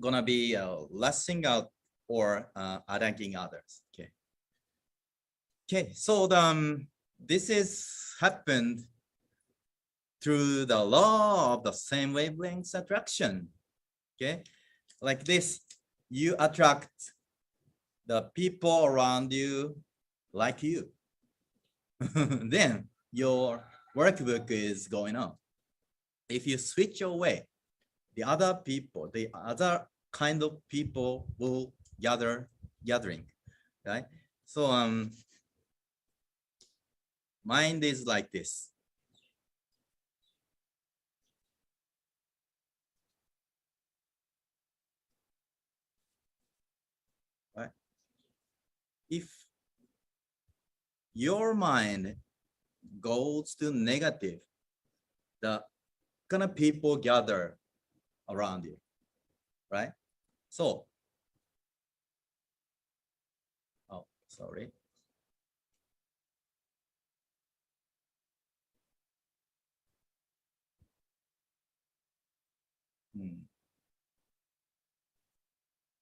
gonna be lashing out or attacking others. Okay. Okay. So this is happened through the law of the same wavelengths attraction. Okay. Like this, you attract the people around you like you. Then your workbook is going on. If you switch your way, the other people, the other kind of people will gathering, right? So mind is like this. Right? If your mind goes to negative, the kind of people gather around you, right? So, oh, sorry.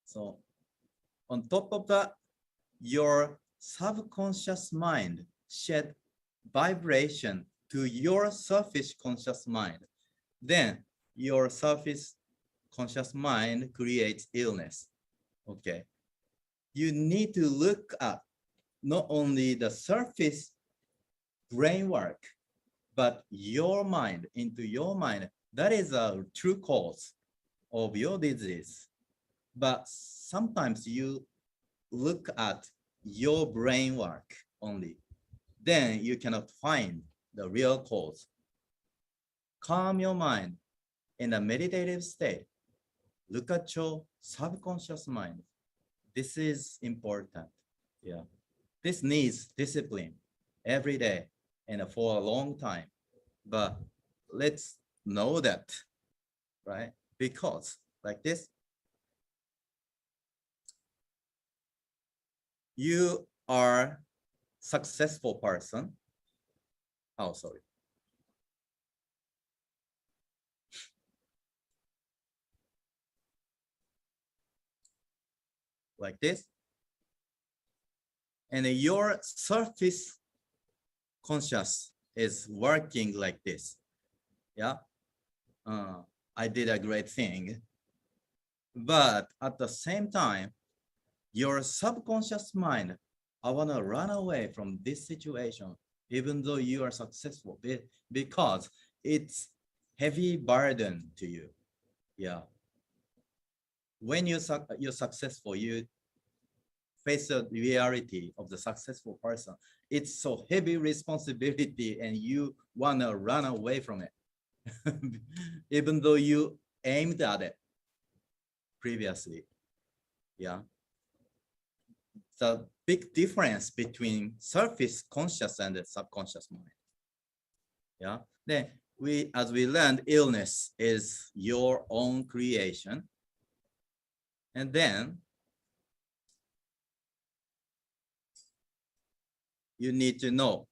So, on top of that, your subconscious mind shed vibration to your surface conscious mind. Then your surface conscious mind creates illness. Okay. You need to look at not only the surface brain work, but your mind, into your mind. That is a true cause of your disease. But sometimes you look at your brain work only. Then you cannot find the real cause. Calm your mind in a meditative state. Look at your subconscious mind. This is important. Yeah. This needs discipline every day and for a long time. But let's know that, right? Because like this, you are successful person. Oh, sorry. Like this. And your surface conscious is working like this. Yeah. I did a great thing. But at the same time, your subconscious mind, I want to run away from this situation, even though you are successful, because it's heavy burden to you. Yeah. When you're successful, you face the reality of the successful person. It's so heavy responsibility and you want to run away from it, even though you aimed at it previously. Yeah. The big difference between surface conscious and the subconscious mind. Yeah. Then as we learned, illness is your own creation. And then you need to know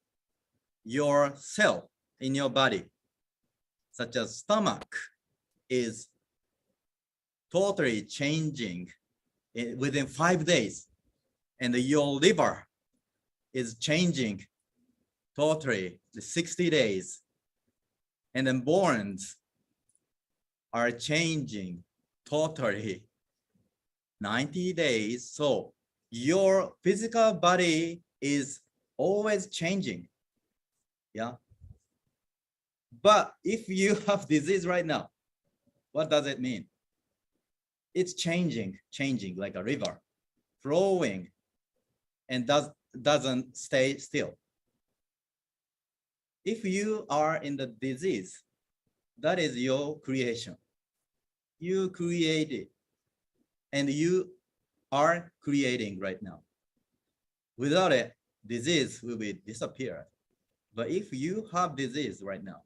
your cell in your body, such as stomach, is totally changing within 5 days. And your liver is changing totally 60 days. And then bones are changing totally 90 days. So your physical body is always changing. Yeah. But if you have disease right now, what does it mean? It's changing like a river, flowing, and doesn't stay still. If you are in the disease, that is your creation. You create it, and you are creating right now. Without it, disease will be disappeared. But if you have disease right now,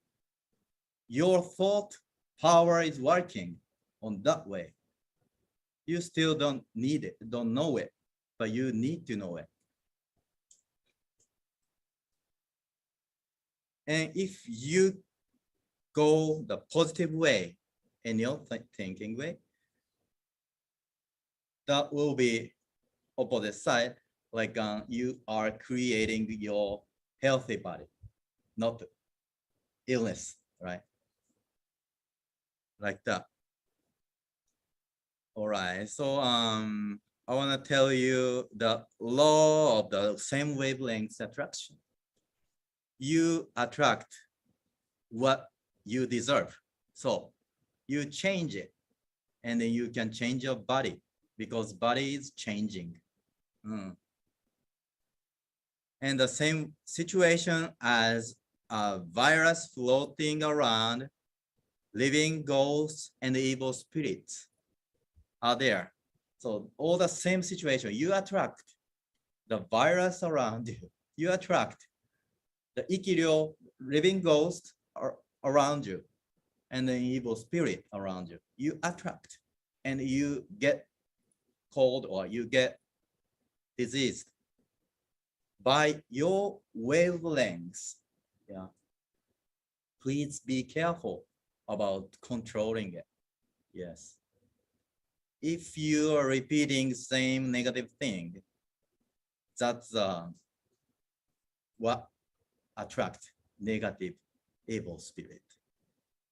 your thought power is working on that way. You still don't need it, don't know it, but you need to know it. And if you go the positive way in your thinking way, that will be opposite side, like you are creating your healthy body, not illness, right? Like that. All right, so I want to tell you the law of the same wavelength attraction. You attract what you deserve. So you change it, and then you can change your body because body is changing. And the same situation as a virus floating around, living ghosts and evil spirits are there. So all the same situation, you attract the virus around you. You attract the ikiryo, living ghost around you, and the evil spirit around you. You attract, and you get cold or you get diseased by your wavelengths. Yeah. Please be careful about controlling it. Yes. If you are repeating same negative thing, that's what attract negative evil spirit,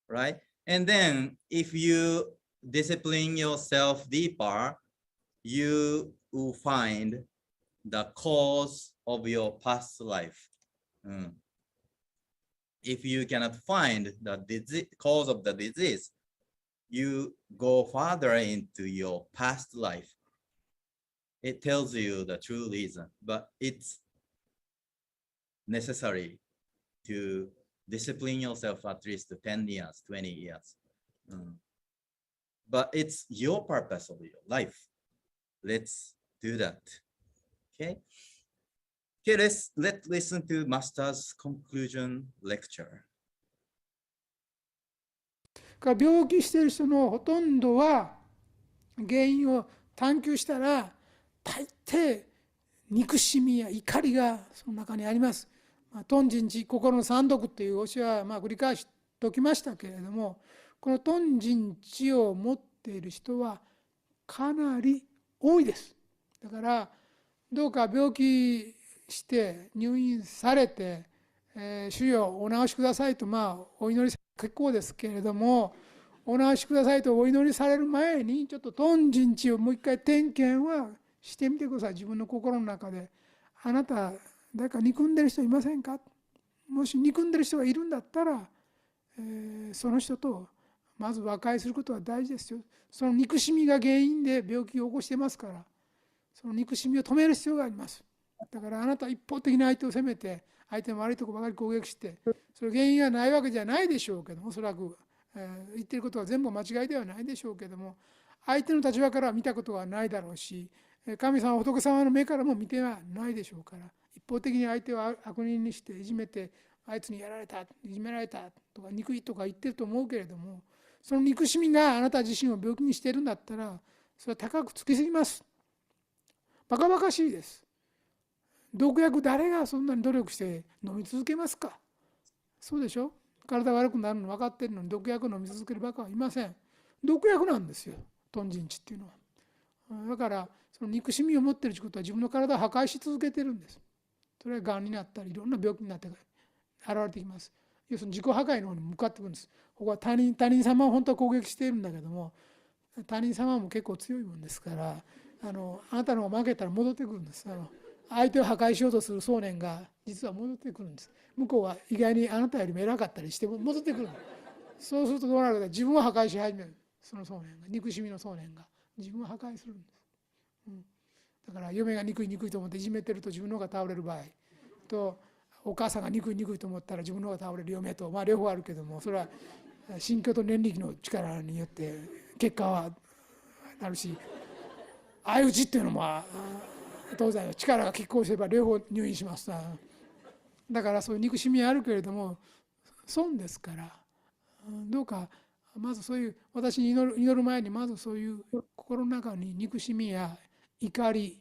right? And then if you discipline yourself deeper, you will find the cause of your past life. If you cannot find the cause of the disease, you go further into your past life. It tells you the true reason, but it's necessary to discipline yourself at least 10 years, 20 years. But it's your purpose of your life. Let's do that. Okay. Okay, let's listen to Master's conclusion lecture. 病気している人のほとんどは原因を探求したら大抵憎しみや怒りがその中にあります。貪心痴、心の三毒という教えは繰り返しておきましたけれども、この貪心痴を持っている人はかなり多いです。だからどうか病気して入院されて、主よお治しくださいとお祈り結構ですけれども、お治しくださいとお祈りされる前にちょっと貪心痴をもう一回点検はしてみてください。自分の心の中で、あなた誰か憎んでる人いませんか。もし憎んでる人がいるんだったら、その人とまず和解することは大事ですよ。その憎しみが原因で病気を起こしてますから、その憎しみを止める必要があります。だからあなたは一方的に相手を責めて、相手の悪いところばかり攻撃して、それ原因がないわけじゃないでしょうけども、おそらく、言ってることは全部間違いではないでしょうけども、相手の立場からは見たことはないだろうし、神様仏様の目からも見てはないでしょうから、一方的に相手を悪人にしていじめて、あいつにやられた、いじめられたとか憎いとか言ってると思うけれども、その憎しみがあなた自身を病気にしているんだったら、それは高くつきすぎます。バカバカしいです。毒薬誰がそんなに努力して飲み続けますか。そうでしょ。体悪くなるの分かっているのに毒薬を飲み続けるバカはいません。毒薬なんですよ、貪心痴っていうのは。だからその憎しみを持っているということは自分の体を破壊し続けているんです。それはがんになったりいろんな病気になって現れてきます。要するに自己破壊の方に向かってくるんです。ここは他人様を本当は攻撃しているんだけども、他人様も結構強いもんですから、あなたの方が負けたら戻ってくるんです。相手を破壊しようとする想念が実は戻ってくるんです。向こうは意外にあなたよりも偉かったりして戻ってくる。そうするとどうなるか、自分を破壊し始める。その想念が、憎しみの想念が自分を破壊するんです。だから嫁が憎いと思っていじめてると自分の方が倒れる場合と、お母さんが憎いと思ったら自分の方が倒れる嫁と、両方あるけども、それは心境と念力の力によって結果はなるし、相打ちっていうのも当然力が拮抗すれば両方入院します。だからそういう憎しみはあるけれども損ですから、どうかまずそういう、私に祈る前にまずそういう心の中に憎しみや怒り、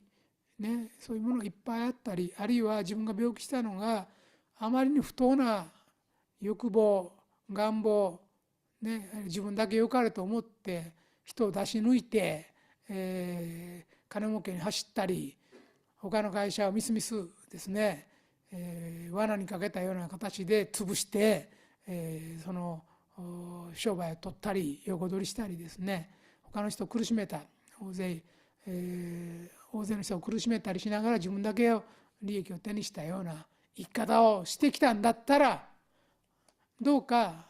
そういうものがいっぱいあったり、あるいは自分が病気したのがあまりに不当な欲望、願望、自分だけ良かれと思って人を出し抜いて、金儲けに走ったり、他の会社をみすみすですね、罠にかけたような形で潰して、その商売を取ったり横取りしたりですね、他の人を苦しめた、大勢の人を苦しめたりしながら自分だけを利益を手にしたような生き方をしてきたんだったら、どうか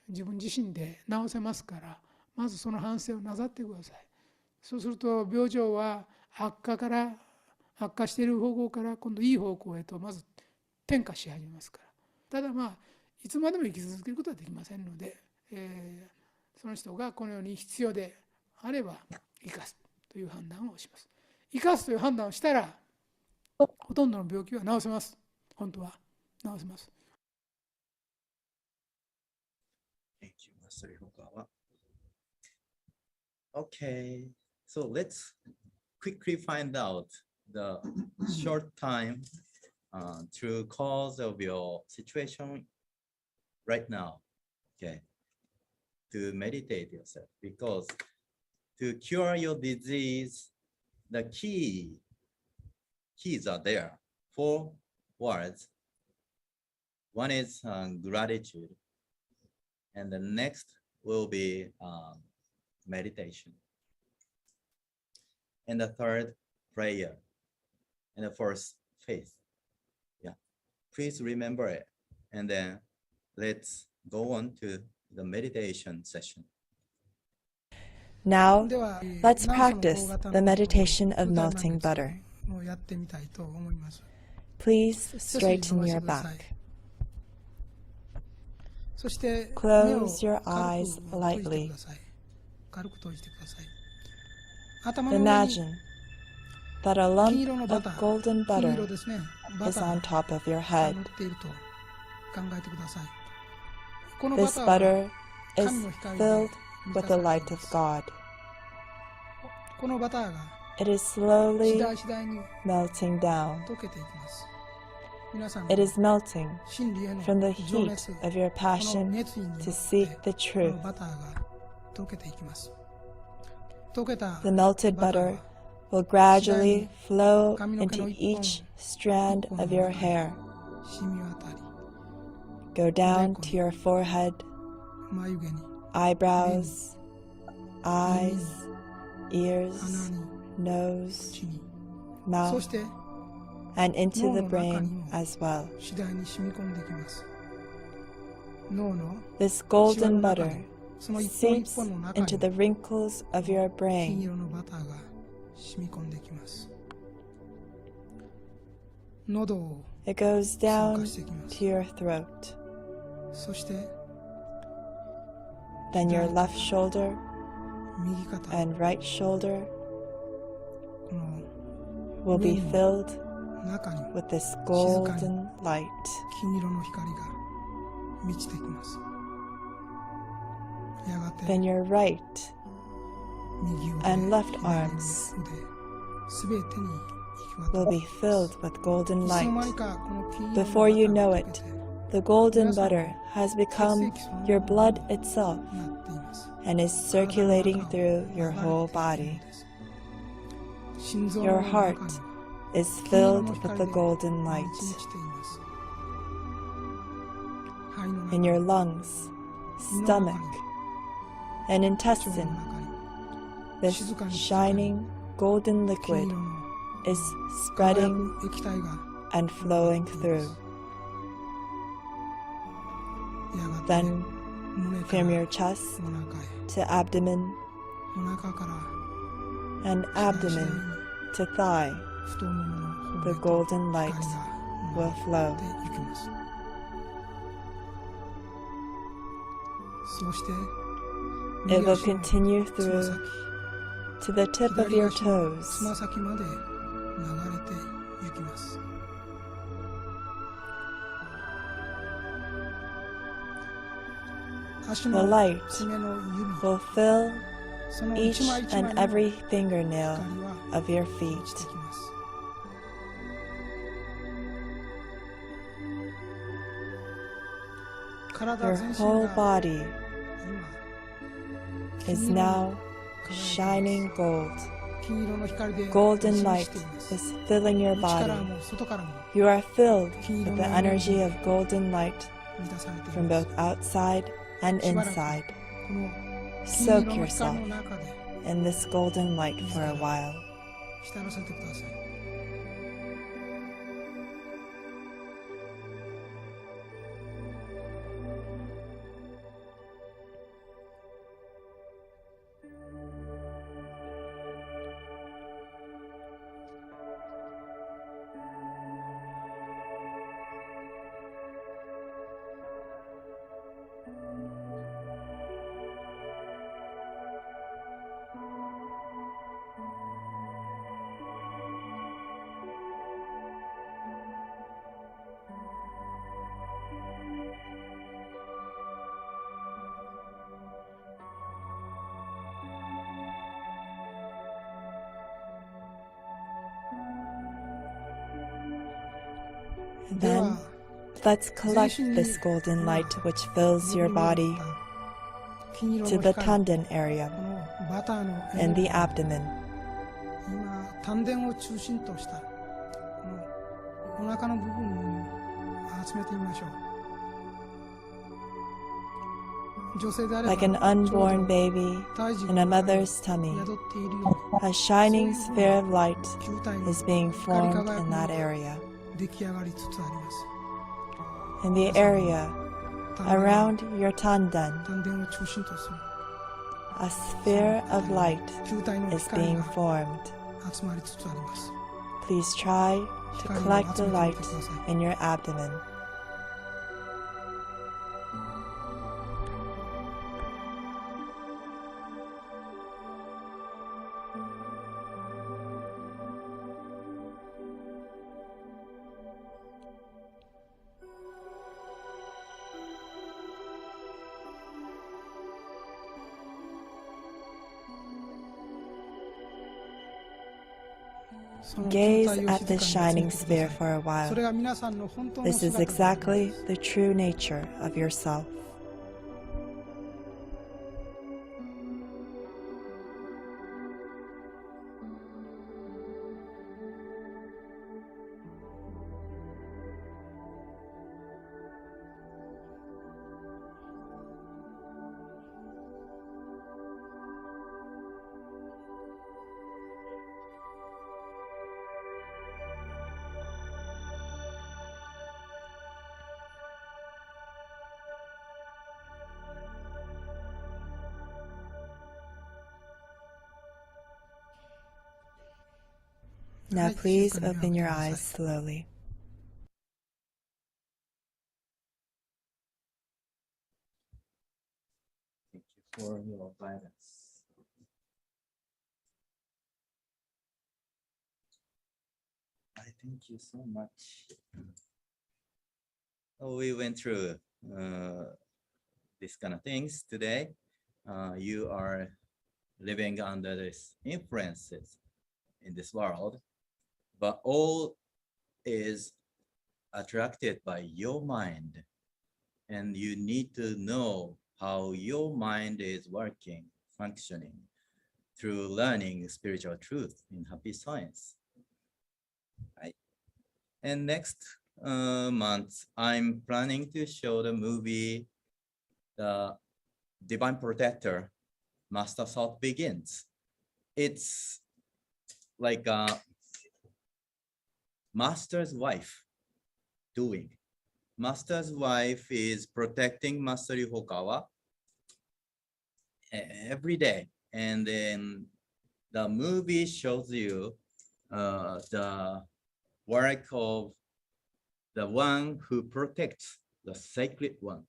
自分自身で治せますから、まずその反省をなさってください。そうすると病状は悪化している方向から今度いい方向へとまず転化し始めますから。ただいつまでも生き続けることはできませんので、その人がこのように必要であれば生かすという判断をします。生かすという判断をしたらほとんどの病気は治せます。本当は治せます。Thank you, Master Hirokawa. Okay, so let's quickly find out the short time true cause of your situation right now. Okay, to meditate yourself, because to cure your disease, the keys are there. 4 words. One is gratitude, and the next will be meditation, and the third, prayer, and the fourth, faith. Yeah, please remember it, and then let's go on to the meditation session. Now, では let's 何その practice 大型 the の meditation of 空間 melting なんです butter. をやってみたいと思います。 Please 背筋伸ば straighten して your ください。 back. そして目を Close your 軽 eyes く閉じて lightly. ください。軽く閉じてください。頭の上に Imagine that a 金 lump 色のバ of ター、 golden 金 butter 色ですね、バ is ター on が top of your 乗 head. っていると考えてください。この This バターは butter 神 is の光で filled 満た with さ the れてい light ま of す。 God. このバターが It is 次 slowly 第次第に melting down. 溶けていきます。皆さん It の is melting 真理への from the 情 heat 熱、 of your この passion 熱意によって to seek the こ truth. のバターが溶けていきます。溶けた The melted バター butter は will gradually flow 髪の毛の into 一本 each strand 一本の of your 中に hair, 染み渡り、 go down to your forehead, 眉毛に eyebrows, 耳に eyes, 鼻 ears, に nose, 口に、そ mouth, して and into 脳 the の中に brain も as well. 次第に染み込んでいきます。脳の This シワ golden の中 butter に、その一本一 seeps 本の中 into に the wrinkles of your 金 brain. 色のバターが染み込んでいきます。喉を It goes 通 down 過していきます。 to your throat. そして Then your left shoulder 右肩、 and right shoulder この will be Wind. filled 中に with this golden light. 金色の光が満ちていきます。やがて Then your right 右腕、 and left 左 arms 腕、すべてに行き渡 will る。 be filled with golden いつの間 light. にかこの金色の Before you バター know が it, 溶けて the golden butter has become your blood itself なっています。 and is circulating through your whole body. 心臓 Your の中に heart is filled with the golden light. 満ち満ちています。肺の中 In に your lungs, 胃の中 stomach, に and 腸の intestine, 中に this shining golden 金 liquid 色の is 輝 spreading く液体が and flowing through. やがて Then 胸か from ら your chest お腹へ、 to abdomen お腹から and 次第 abdomen に to thigh, 太ももの方 the へと golden light 光が will 回 flow. っていきます。そして It 右 will 足の continue つま through 先、 to the tip of 左 your 足のつ toes, ま先まで流れていきます。足 the の light 爪の指、 will fill その each 一枚一枚 and の every fingernail 光は of your 満ちて feet. いきます。体 Your 全身 whole が body 今 is now shining gold. 金色の光で Golden 満 light ちています。 is filling your 内から body. も外からも You are filled with the energy of golden light 満たされてい from ます。 both outside and inside. この金 Soak 色の光 yourself の中で in this golden light for a while. 浸らせてください。And では then let's collect this golden light which fills your body 金色 to の the 光、 tanden area このバターの and the abdomen. 今丹田を中心としたこのお腹の部分に集めてみましょう。女性であれば Like an unborn baby 胎児 in a mother's tummy, 宿っているよう a shining sphere of light に球体に is being 光り formed 輝 in く that ものが area. 出来上がりつつあります。 In the area 丹田 around your tanden, 丹田を中心とする a sphere of light 球体の is 光 being が formed. 集まりつつあります。 Please try to 光を collect 集 the めて light みてください。 in your abdomen. その球 Gaze 体を at 静 this かに見つ shining めてくだ sphere さ for a い。そ while. れが皆さんの本当の This is 姿でありま exactly す。 the true nature of yourself. Now はい、 please 静かに目を open 開け your なさい。 eyes slowly. Thank you for your guidance. I thank you so much. We went through this kind of things today. You are living under these influences in this world, but all is attracted by your mind, and you need to know how your mind is working, functioning through learning spiritual truth in happy science. Right. And next month, I'm planning to show the movie The Divine Protector, Master Thought Begins. It's like a master's wife doing. Master's wife is protecting Master Yuhokawa every day. And then the movie shows you the work of the one who protects the sacred one.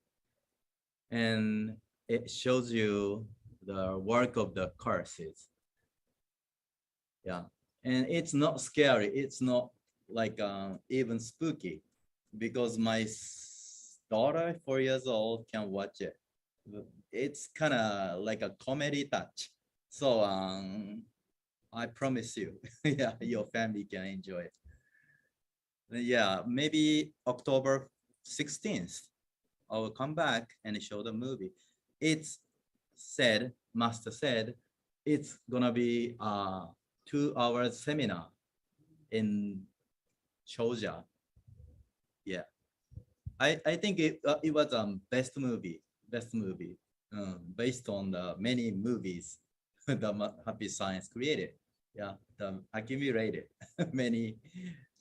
And it shows you the work of the curses. Yeah, and it's not scary. It's not like even spooky, because my daughter, 4 years old, can watch it. It's kind of like a comedy touch. So I promise you, yeah, your family can enjoy it. Yeah, maybe October 16th, I will come back and show the movie. It's said, Master said, it's gonna be a 2-hour seminar in Choja. Yeah, I think it was best movie based on the many movies the Happy Science created. Yeah, the accumulated many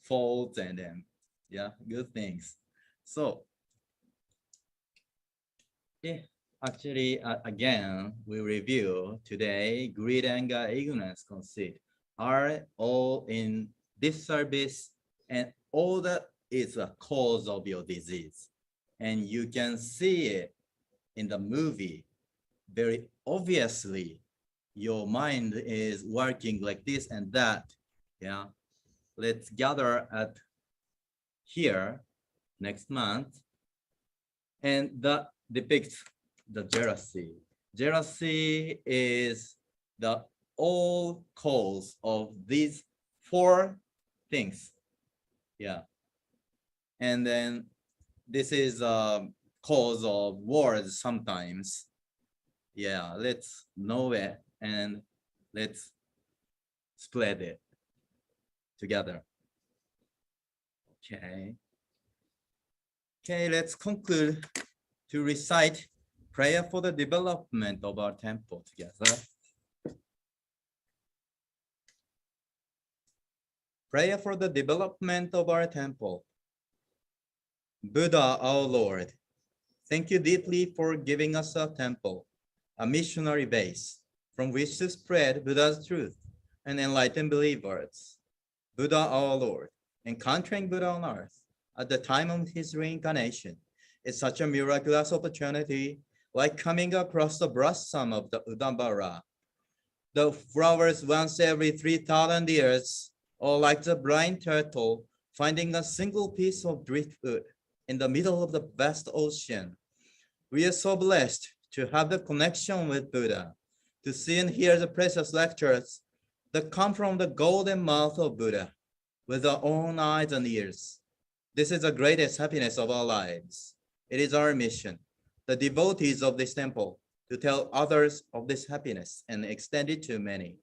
faults and then yeah, good things. So yeah, actually again we review today greed, anger, ignorance, conceit are all in this service, and all that is a cause of your disease, and you can see it in the movie very obviously. Your mind is working like this and that. Yeah, let's gather at here next month, and that depicts the jealousy. Jealousy is the all cause of these 4 things. Yeah, and then this is a cause of wars sometimes. Yeah, let's know it and let's spread it together. Okay. Okay, let's conclude to recite prayer for the development of our temple together. Prayer for the development of our temple. Buddha, our Lord, thank you deeply for giving us a temple, a missionary base from which to spread Buddha's truth and enlighten believers. Buddha, our Lord, encountering Buddha on earth at the time of his reincarnation is such a miraculous opportunity, like coming across the blossom of the Udambara, the flowers once every 3,000 years, or like the blind turtle finding a single piece of driftwood in the middle of the vast ocean. We are so blessed to have the connection with Buddha, to see and hear the precious lectures that come from the golden mouth of Buddha with our own eyes and ears. This is the greatest happiness of our lives. It is our mission, the devotees of this temple, to tell others of this happiness and extend it to many.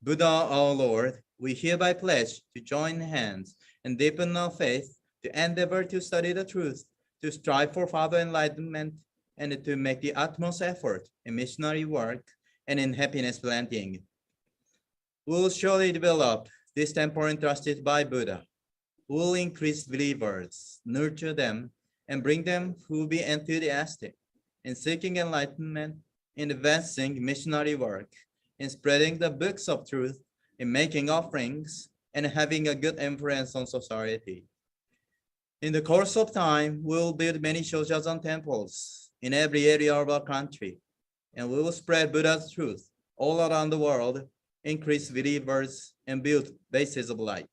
Buddha, our Lord, we hereby pledge to join hands and deepen our faith, to endeavor to study the truth, to strive for further enlightenment, and to make the utmost effort in missionary work and in happiness planting. We will surely develop this temple entrusted by Buddha. We will increase believers, nurture them, and bring them who will be enthusiastic in seeking enlightenment, in advancing missionary work, in spreading the books of truth, in making offerings, and having a good influence on society. In the course of time, we will build many shojas and temples in every area of our country, and we will spread Buddha's truth all around the world, increase believers, and build bases of light.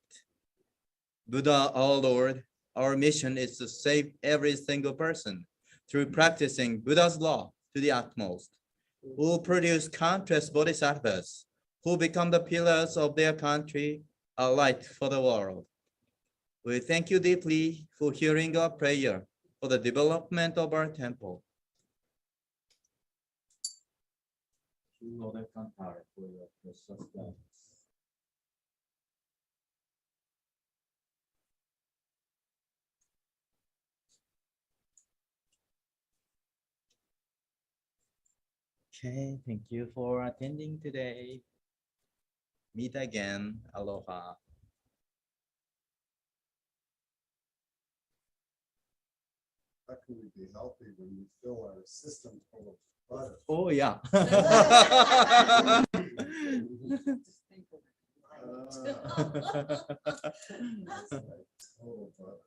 Buddha, our Lord, our mission is to save every single person through practicing Buddha's law to the utmost. We will produce countless bodhisattvas who become the pillars of their country, a light for the world. We thank you deeply for hearing our prayer for the development of our temple. Okay, thank you for attending today. Meet again. Aloha. How can we be healthy when we fill our system full of butter? Oh, yeah. Total butter.